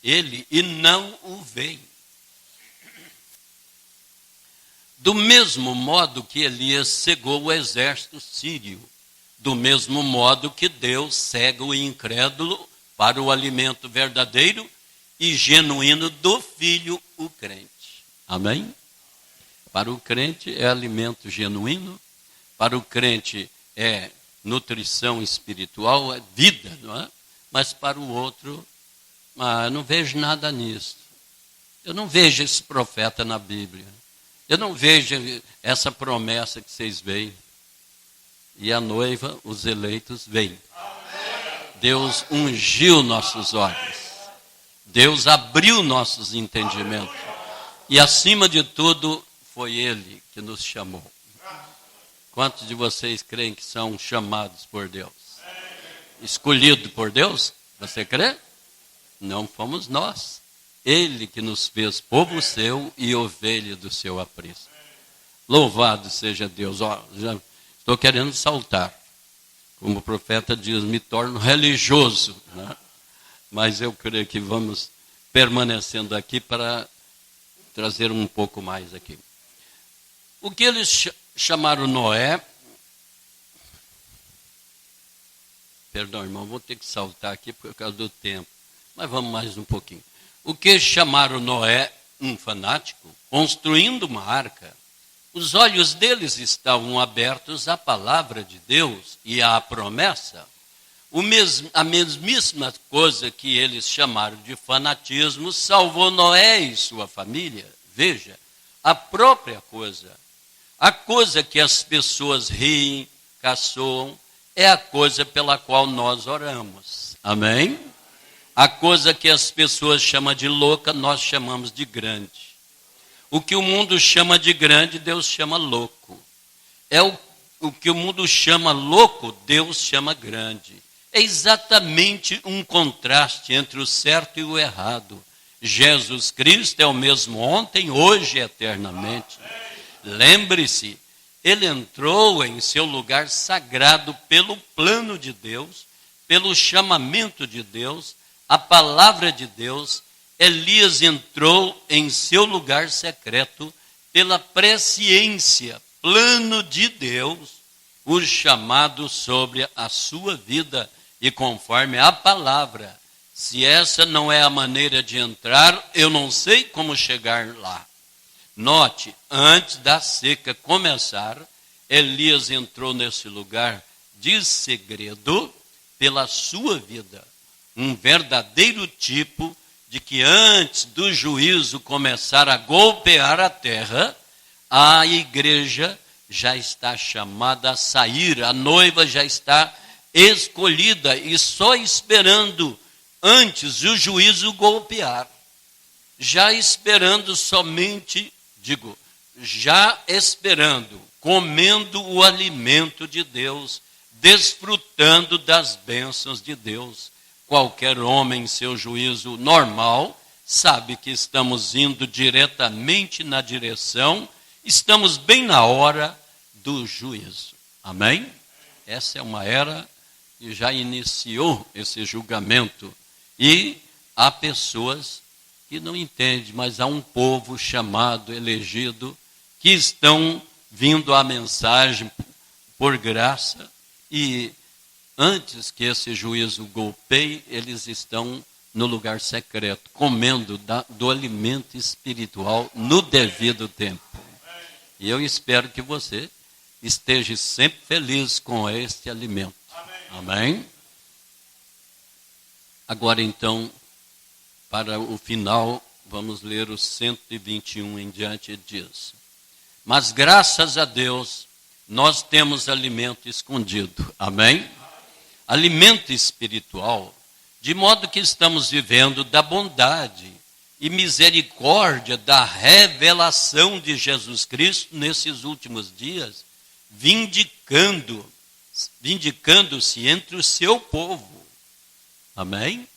ele e não o veem. Do mesmo modo que Elias cegou o exército sírio, do mesmo modo que Deus cega o incrédulo para o alimento verdadeiro e genuíno do Filho, o crente. Amém? Para o crente é alimento genuíno, para o crente é nutrição espiritual, é vida, não é? Mas para o outro, eu não vejo nada nisso. Eu não vejo esse profeta na Bíblia. Eu não vejo essa promessa que vocês veem. E a noiva, os eleitos, veem. Deus ungiu nossos olhos. Deus abriu nossos entendimentos. E acima de tudo, foi Ele que nos chamou. Quantos de vocês creem que são chamados por Deus? Escolhidos por Deus? Você crê? Não fomos nós. Ele que nos fez povo seu e ovelha do seu apreço. Louvado seja Deus. Já estou querendo saltar. Como o profeta diz, me torno religioso, né? Mas eu creio que vamos permanecendo aqui para trazer um pouco mais aqui. O que eles chamaram Noé... Perdão, irmão, vou ter que saltar aqui por causa do tempo. Mas vamos mais um pouquinho. O que chamaram Noé um fanático, construindo uma arca, os olhos deles estavam abertos à palavra de Deus e à promessa. A mesmíssima coisa que eles chamaram de fanatismo salvou Noé e sua família. Veja, a própria coisa. A coisa que as pessoas riem, caçoam, é a coisa pela qual nós oramos. Amém? A coisa que as pessoas chamam de louca, nós chamamos de grande. O que o mundo chama de grande, Deus chama louco. O que o mundo chama louco, Deus chama grande. É exatamente um contraste entre o certo e o errado. Jesus Cristo é o mesmo ontem, hoje e eternamente. Lembre-se, Ele entrou em seu lugar sagrado pelo plano de Deus, pelo chamamento de Deus, a palavra de Deus. Elias entrou em seu lugar secreto pela presciência, plano de Deus, o chamado sobre a sua vida e conforme a palavra. Se essa não é a maneira de entrar, eu não sei como chegar lá. Note, antes da seca começar, Elias entrou nesse lugar de segredo pela sua vida. Um verdadeiro tipo de que antes do juízo começar a golpear a terra, a igreja já está chamada a sair, a noiva já está escolhida e só esperando antes o juízo golpear. Já esperando somente, já esperando, comendo o alimento de Deus, desfrutando das bênçãos de Deus. Qualquer homem em seu juízo normal sabe que estamos indo diretamente na direção, estamos bem na hora do juízo. Amém? Essa é uma era que já iniciou esse julgamento. E há pessoas que não entendem, mas há um povo chamado, elegido, que estão vindo a mensagem por graça e antes que esse juízo golpeie, eles estão no lugar secreto, comendo do alimento espiritual no devido tempo. E eu espero que você esteja sempre feliz com este alimento. Amém? Agora então, para o final vamos ler o 121 em diante disso. Mas graças a Deus, nós temos alimento escondido. Amém? Alimento espiritual, de modo que estamos vivendo da bondade e misericórdia da revelação de Jesus Cristo nesses últimos dias, vindicando-se entre o seu povo. Amém?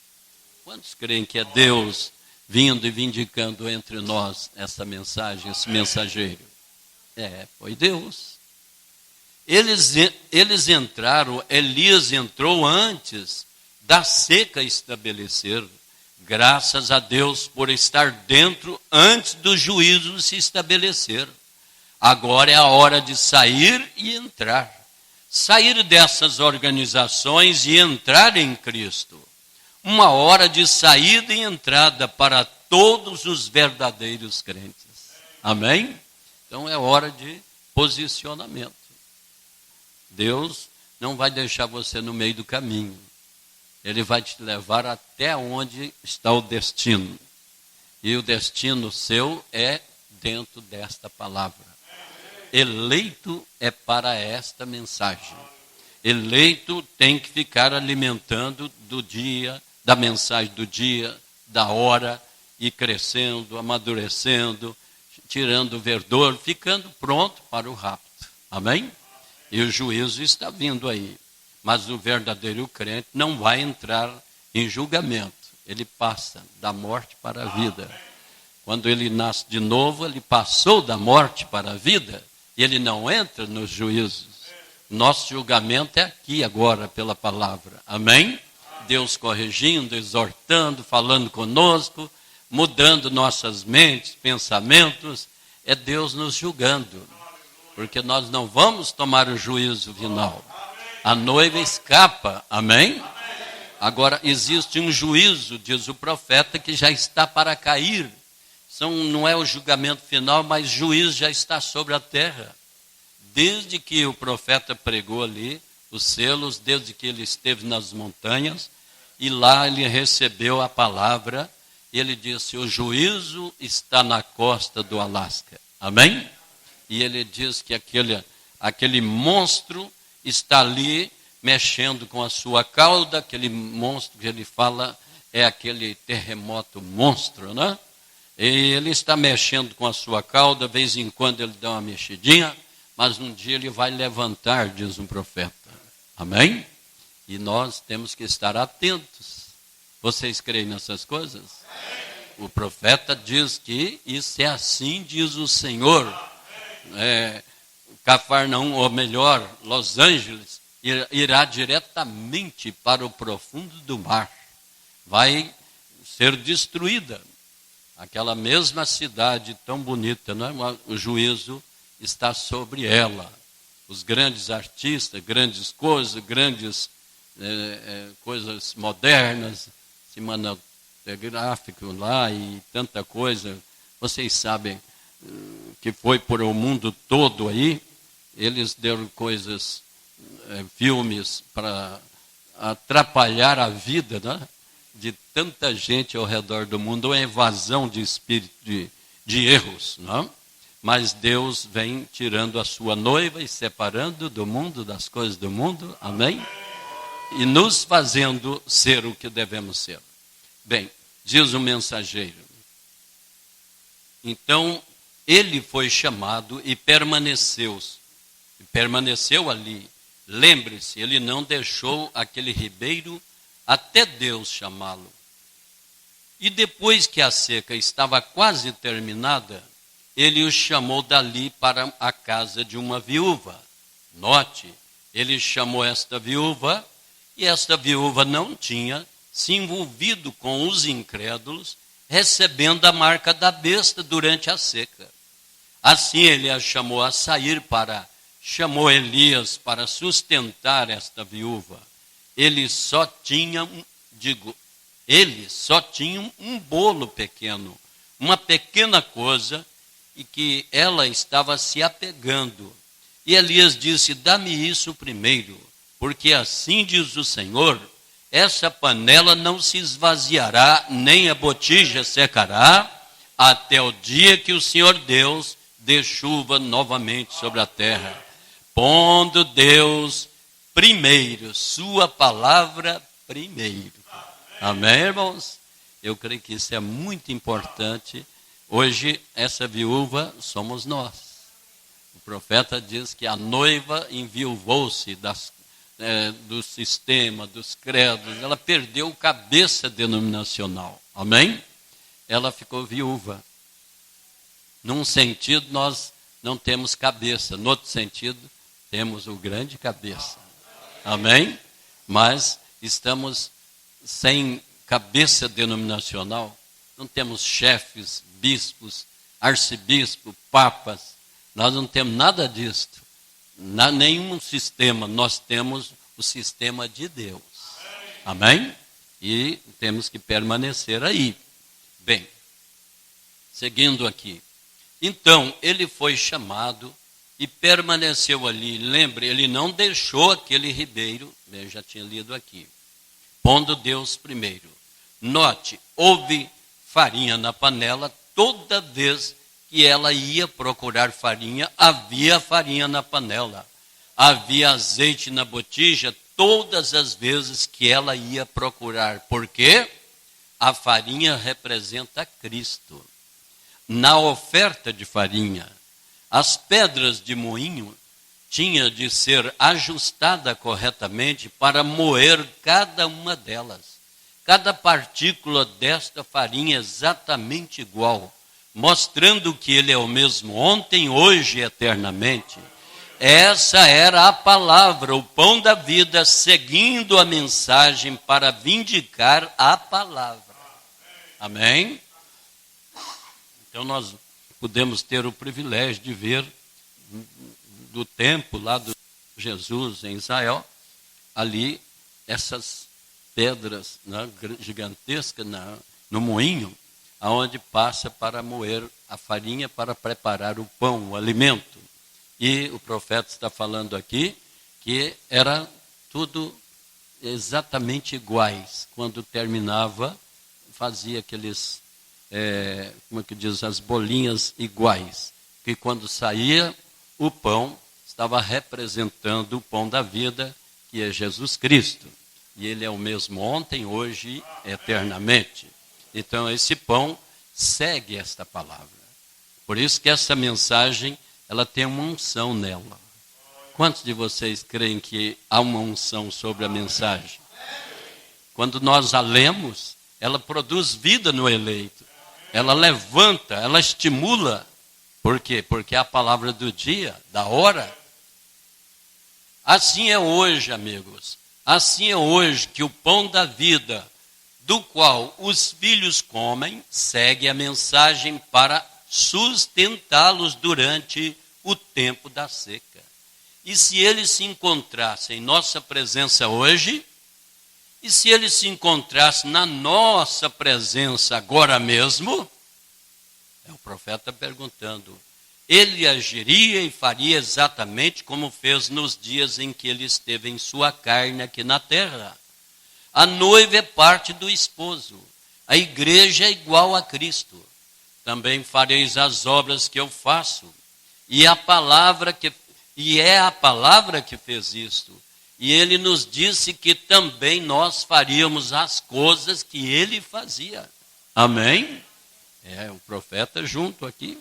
Quantos creem que é Deus vindo e vindicando entre nós essa mensagem, esse mensageiro? Foi Deus. Eles entraram, Elias entrou antes da seca estabelecer. Graças a Deus por estar dentro antes do juízo se estabelecer. Agora é a hora de sair e entrar. Sair dessas organizações e entrar em Cristo. Uma hora de saída e entrada para todos os verdadeiros crentes. Amém? Então é hora de posicionamento. Deus não vai deixar você no meio do caminho. Ele vai te levar até onde está o destino. E o destino seu é dentro desta palavra. Eleito é para esta mensagem. Eleito tem que ficar alimentando do dia, da mensagem do dia, da hora, e crescendo, amadurecendo, tirando o verdor, ficando pronto para o rapto. Amém? E o juízo está vindo aí. Mas o verdadeiro crente não vai entrar em julgamento. Ele passa da morte para a vida. Quando ele nasce de novo, ele passou da morte para a vida. E ele não entra nos juízos. Nosso julgamento é aqui agora pela palavra. Amém? Deus corrigindo, exortando, falando conosco, mudando nossas mentes, pensamentos. É Deus nos julgando. Porque nós não vamos tomar o juízo final. A noiva escapa, amém? Agora, existe um juízo, diz o profeta, que já está para cair. Não é o julgamento final, mas juízo já está sobre a terra. Desde que o profeta pregou ali, os selos, desde que ele esteve nas montanhas, e lá ele recebeu a palavra, e ele disse, o juízo está na costa do Alasca. Amém? E ele diz que aquele monstro está ali mexendo com a sua cauda, aquele monstro que ele fala é aquele terremoto monstro, né? E ele está mexendo com a sua cauda, de vez em quando ele dá uma mexidinha, mas um dia ele vai levantar, diz um profeta. Amém? E nós temos que estar atentos. Vocês creem nessas coisas? O profeta diz que isso é assim, diz o Senhor. Cafarnaum, ou melhor, Los Angeles, irá diretamente para o profundo do mar. Vai ser destruída. Aquela mesma cidade tão bonita, não é? O juízo está sobre ela. Os grandes artistas, grandes coisas modernas, cinematográfico lá e tanta coisa. Vocês sabem que foi por o mundo todo aí. Eles deram filmes para atrapalhar a vida, né, de tanta gente ao redor do mundo, uma evasão de espírito, de erros. Não? Mas Deus vem tirando a sua noiva e separando do mundo, das coisas do mundo, amém? E nos fazendo ser o que devemos ser. Bem, diz o mensageiro. Então, ele foi chamado e permaneceu ali. Lembre-se, ele não deixou aquele ribeiro até Deus chamá-lo. E depois que a seca estava quase terminada, ele o chamou dali para a casa de uma viúva. Note, ele chamou esta viúva, e esta viúva não tinha se envolvido com os incrédulos, recebendo a marca da besta durante a seca. Assim ele a chamou a sair chamou Elias para sustentar esta viúva. Ele só tinha um bolo pequeno, uma pequena coisa, e que ela estava se apegando. E Elias disse, dá-me isso primeiro, porque assim diz o Senhor, essa panela não se esvaziará, nem a botija secará, até o dia que o Senhor Deus dê chuva novamente sobre a terra, pondo Deus primeiro, sua palavra primeiro. Amém, irmãos? Eu creio que isso é muito importante. Hoje, essa viúva somos nós. O profeta diz que a noiva enviuvou-se do sistema, dos credos. Ela perdeu cabeça denominacional. Amém? Ela ficou viúva. Num sentido, nós não temos cabeça. No outro sentido, temos o grande cabeça. Amém? Mas estamos sem cabeça denominacional. Não temos chefes, bispos, arcebispo, papas. Nós não temos nada disto. Nenhum sistema. Nós temos o sistema de Deus. Amém? E temos que permanecer aí. Bem, seguindo aqui. Então, ele foi chamado e permaneceu ali. Lembre, ele não deixou aquele ribeiro, eu já tinha lido aqui, pondo Deus primeiro. Note, houve farinha na panela, toda vez que ela ia procurar farinha, havia farinha na panela. Havia azeite na botija, todas as vezes que ela ia procurar. Por quê? A farinha representa Cristo. Na oferta de farinha, as pedras de moinho tinham de ser ajustadas corretamente para moer cada uma delas. Cada partícula desta farinha é exatamente igual, mostrando que ele é o mesmo ontem, hoje e eternamente. Essa era a palavra, o pão da vida, seguindo a mensagem para vindicar a palavra. Amém? Então nós podemos ter o privilégio de ver do tempo lá do Jesus em Israel, ali essas pedras, né, gigantescas no moinho, aonde passa para moer a farinha para preparar o pão, o alimento. E o profeta está falando aqui que era tudo exatamente iguais. Quando terminava, fazia aqueles, como é que diz, as bolinhas iguais. Que quando saía, o pão estava representando o pão da vida, que é Jesus Cristo. E ele é o mesmo ontem, hoje, eternamente. Então, esse pão segue esta palavra. Por isso que essa mensagem, ela tem uma unção nela. Quantos de vocês creem que há uma unção sobre a mensagem? Quando nós a lemos, ela produz vida no eleito. Ela levanta, ela estimula. Por quê? Porque é a palavra do dia, da hora. Assim é hoje, amigos. Assim é hoje que o pão da vida, do qual os filhos comem, segue a mensagem para sustentá-los durante o tempo da seca. E se eles se encontrassem em nossa presença hoje, e se eles se encontrassem na nossa presença agora mesmo, o profeta perguntando, ele agiria e faria exatamente como fez nos dias em que ele esteve em sua carne aqui na terra. A noiva é parte do esposo, a igreja é igual a Cristo. Também fareis as obras que eu faço, e é a palavra que fez isto. E ele nos disse que também nós faríamos as coisas que ele fazia. Amém? O profeta junto aqui.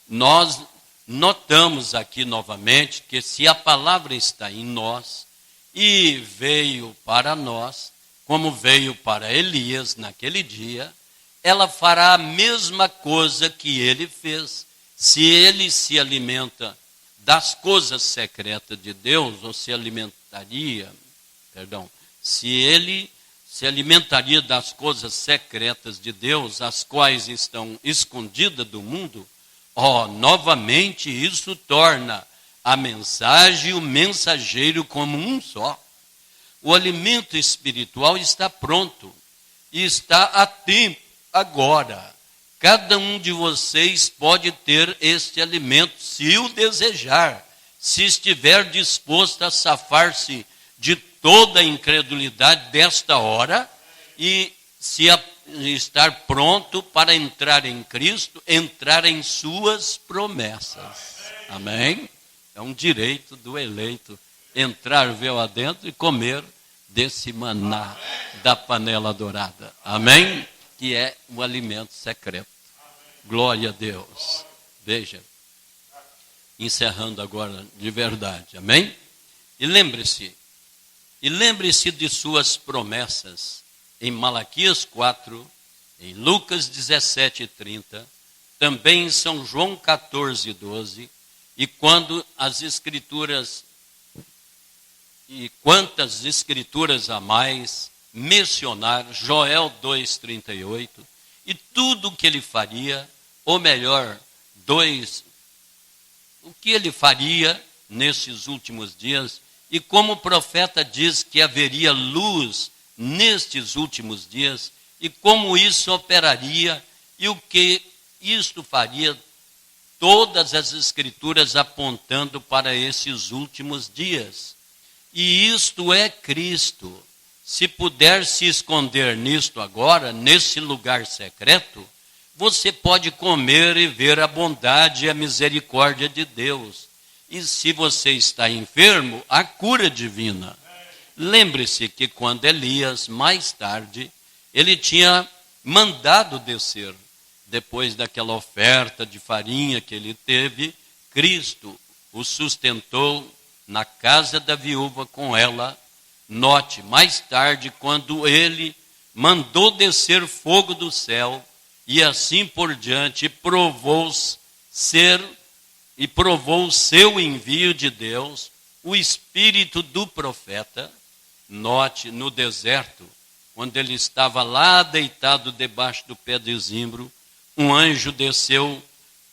Nós notamos aqui novamente que se a palavra está em nós e veio para nós, como veio para Elias naquele dia, ela fará a mesma coisa que ele fez. Se ele se alimenta das coisas secretas de Deus, ou se ele se alimentaria das coisas secretas de Deus, as quais estão escondidas do mundo, novamente isso torna a mensagem e o mensageiro como um só. O alimento espiritual está pronto e está a tempo agora. Cada um de vocês pode ter este alimento se o desejar, se estiver disposto a safar-se de toda a incredulidade desta hora e se estar pronto para entrar em Cristo, entrar em suas promessas. Amém? É um direito do eleito entrar véu adentro e comer desse maná da panela dourada. Amém? Que é o alimento secreto. Glória a Deus. Veja, encerrando agora de verdade. Amém? E lembre-se de suas promessas em Malaquias 4, em Lucas 17:30, também em São João 14:12, e quando as Escrituras, e quantas Escrituras a mais mencionar, Joel 2:38, e tudo o que ele faria, ou melhor, o que ele faria nesses últimos dias, e como o profeta diz que haveria luz nestes últimos dias, e como isso operaria, e o que isto faria, todas as Escrituras apontando para esses últimos dias. E isto é Cristo. Se puder se esconder nisto agora, nesse lugar secreto, você pode comer e ver a bondade e a misericórdia de Deus. E se você está enfermo, a cura divina. Lembre-se que quando Elias, mais tarde, ele tinha mandado descer, depois daquela oferta de farinha que ele teve, Cristo o sustentou na casa da viúva com ela. Note, mais tarde, quando ele mandou descer fogo do céu, e assim por diante, provou o seu envio de Deus, o espírito do profeta. Note, no deserto, quando ele estava lá deitado debaixo do pé de zimbro, um anjo desceu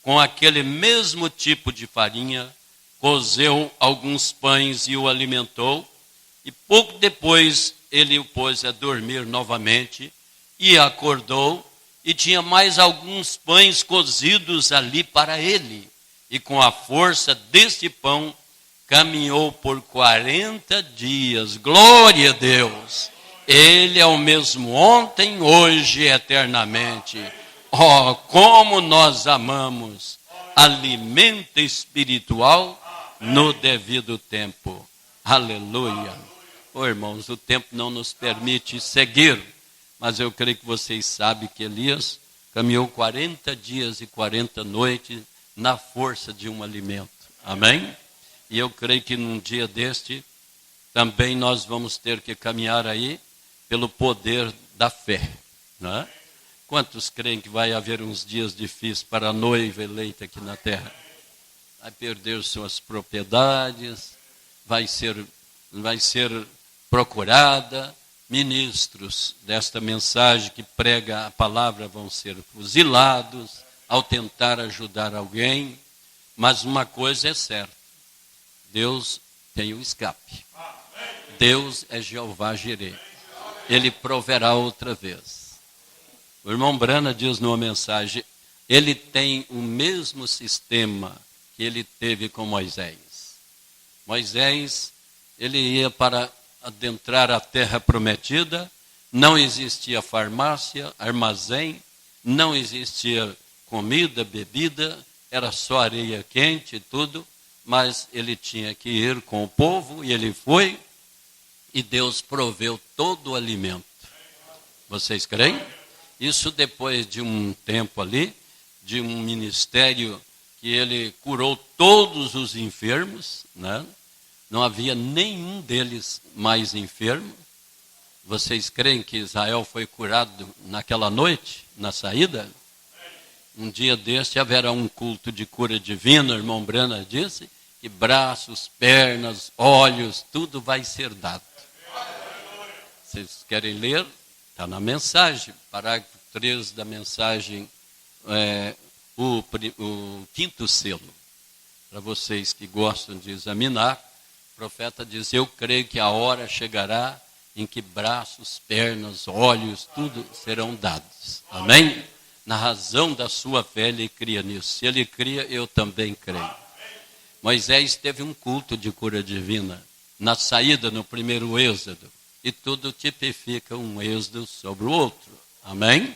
com aquele mesmo tipo de farinha, cozeu alguns pães e o alimentou, e pouco depois ele o pôs a dormir novamente, e acordou, e tinha mais alguns pães cozidos ali para ele, e com a força desse pão, caminhou por 40 dias, glória a Deus, ele é o mesmo ontem, hoje e eternamente. Oh, como nós amamos alimento espiritual no devido tempo, aleluia. Oh, irmãos, o tempo não nos permite seguir, mas eu creio que vocês sabem que Elias caminhou 40 dias e 40 noites na força de um alimento, amém? E eu creio que num dia deste, também nós vamos ter que caminhar aí pelo poder da fé, não é? Quantos creem que vai haver uns dias difíceis para a noiva eleita aqui na terra? Vai perder suas propriedades, vai ser procurada, ministros desta mensagem que prega a palavra vão ser fuzilados ao tentar ajudar alguém, mas uma coisa é certa, Deus tem o escape. Deus é Jeová Jireh. Ele proverá outra vez. O irmão Brana diz numa mensagem, ele tem o mesmo sistema que ele teve com Moisés. Moisés, ele ia para adentrar a terra prometida, não existia farmácia, armazém, não existia comida, bebida, era só areia quente e tudo, mas ele tinha que ir com o povo, e ele foi, e Deus proveu todo o alimento. Vocês creem? Isso depois de um tempo ali, de um ministério que ele curou todos os enfermos, né? Não havia nenhum deles mais enfermo. Vocês creem que Israel foi curado naquela noite, na saída? Um dia deste haverá um culto de cura divina, o irmão Brana disse, que braços, pernas, olhos, tudo vai ser dado. Vocês querem ler? Está na mensagem, parágrafo 3 da mensagem, o quinto selo. Para vocês que gostam de examinar, o profeta diz, eu creio que a hora chegará em que braços, pernas, olhos, tudo serão dados. Amém? Na razão da sua fé, ele cria nisso. Se ele cria, eu também creio. Moisés teve um culto de cura divina na saída, no primeiro êxodo. E tudo tipifica um êxodo sobre o outro. Amém?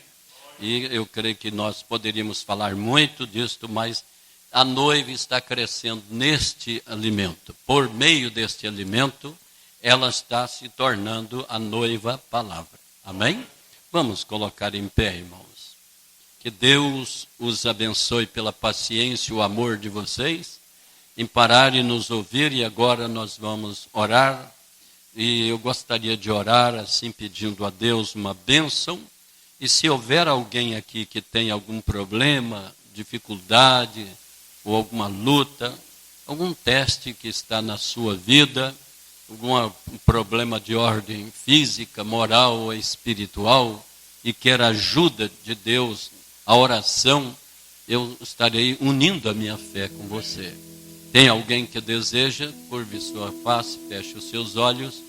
E eu creio que nós poderíamos falar muito disto, mas a noiva está crescendo neste alimento. Por meio deste alimento, ela está se tornando a noiva palavra. Amém? Vamos colocar em pé, irmãos. Que Deus os abençoe pela paciência e o amor de vocês, em parar e nos ouvir. E agora nós vamos orar. E eu gostaria de orar assim, pedindo a Deus uma bênção. E se houver alguém aqui que tem algum problema, dificuldade, ou alguma luta, algum teste que está na sua vida, algum problema de ordem física, moral ou espiritual, e quer ajuda de Deus, a oração, eu estarei unindo a minha fé com você. Tem alguém que deseja, curve sua face, feche os seus olhos.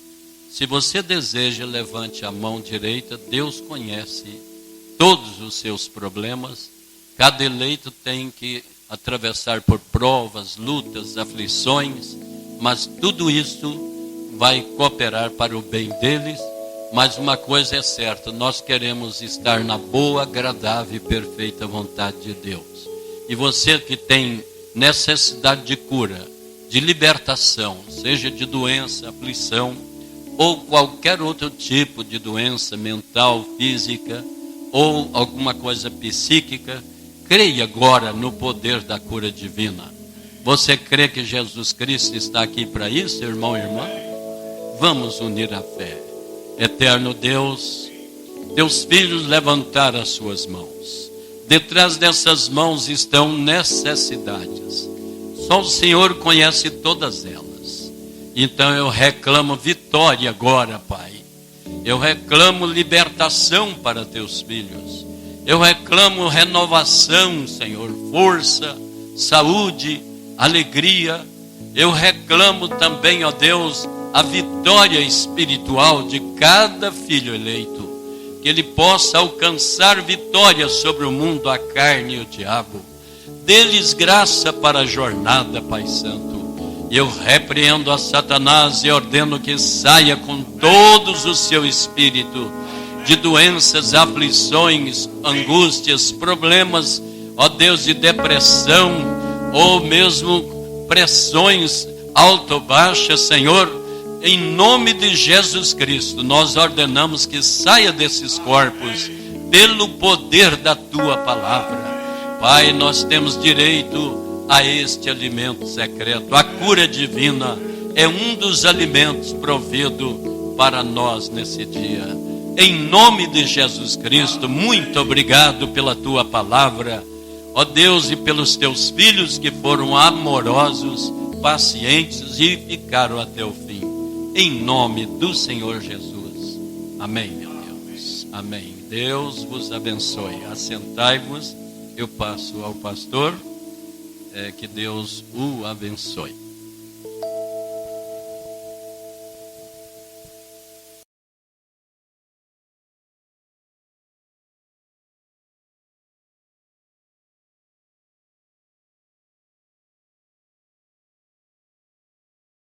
Se você deseja, levante a mão direita. Deus conhece todos os seus problemas. Cada eleito tem que atravessar por provas, lutas, aflições, mas tudo isso vai cooperar para o bem deles. Mas uma coisa é certa, nós queremos estar na boa, agradável e perfeita vontade de Deus. E você que tem necessidade de cura, de libertação, seja de doença, aflição, ou qualquer outro tipo de doença mental, física, ou alguma coisa psíquica, creia agora no poder da cura divina. Você crê que Jesus Cristo está aqui para isso, irmão e irmã? Vamos unir a fé. Eterno Deus, teus filhos levantaram as suas mãos. Detrás dessas mãos estão necessidades. Só o Senhor conhece todas elas. Então eu reclamo vitória agora, Pai. Eu reclamo libertação para teus filhos. Eu reclamo renovação, Senhor, força, saúde, alegria. Eu reclamo também, ó Deus, a vitória espiritual de cada filho eleito. Que ele possa alcançar vitória sobre o mundo, a carne e o diabo. Dê-lhes graça para a jornada, Pai Santo. Eu repreendo a Satanás e ordeno que saia com todos o seu espírito de doenças, aflições, angústias, problemas, ó Deus, de depressão, ou mesmo pressões alto, baixa, Senhor. Em nome de Jesus Cristo, nós ordenamos que saia desses corpos pelo poder da tua palavra. Pai, nós temos direito a este alimento secreto. A cura divina é um dos alimentos provido para nós nesse dia. Em nome de Jesus Cristo, muito obrigado pela tua palavra, ó Deus, e pelos teus filhos que foram amorosos, pacientes e ficaram até o fim. Em nome do Senhor Jesus. Amém, meu Deus. Amém. Deus vos abençoe. Assentai-vos. Eu passo ao pastor. Que Deus o abençoe.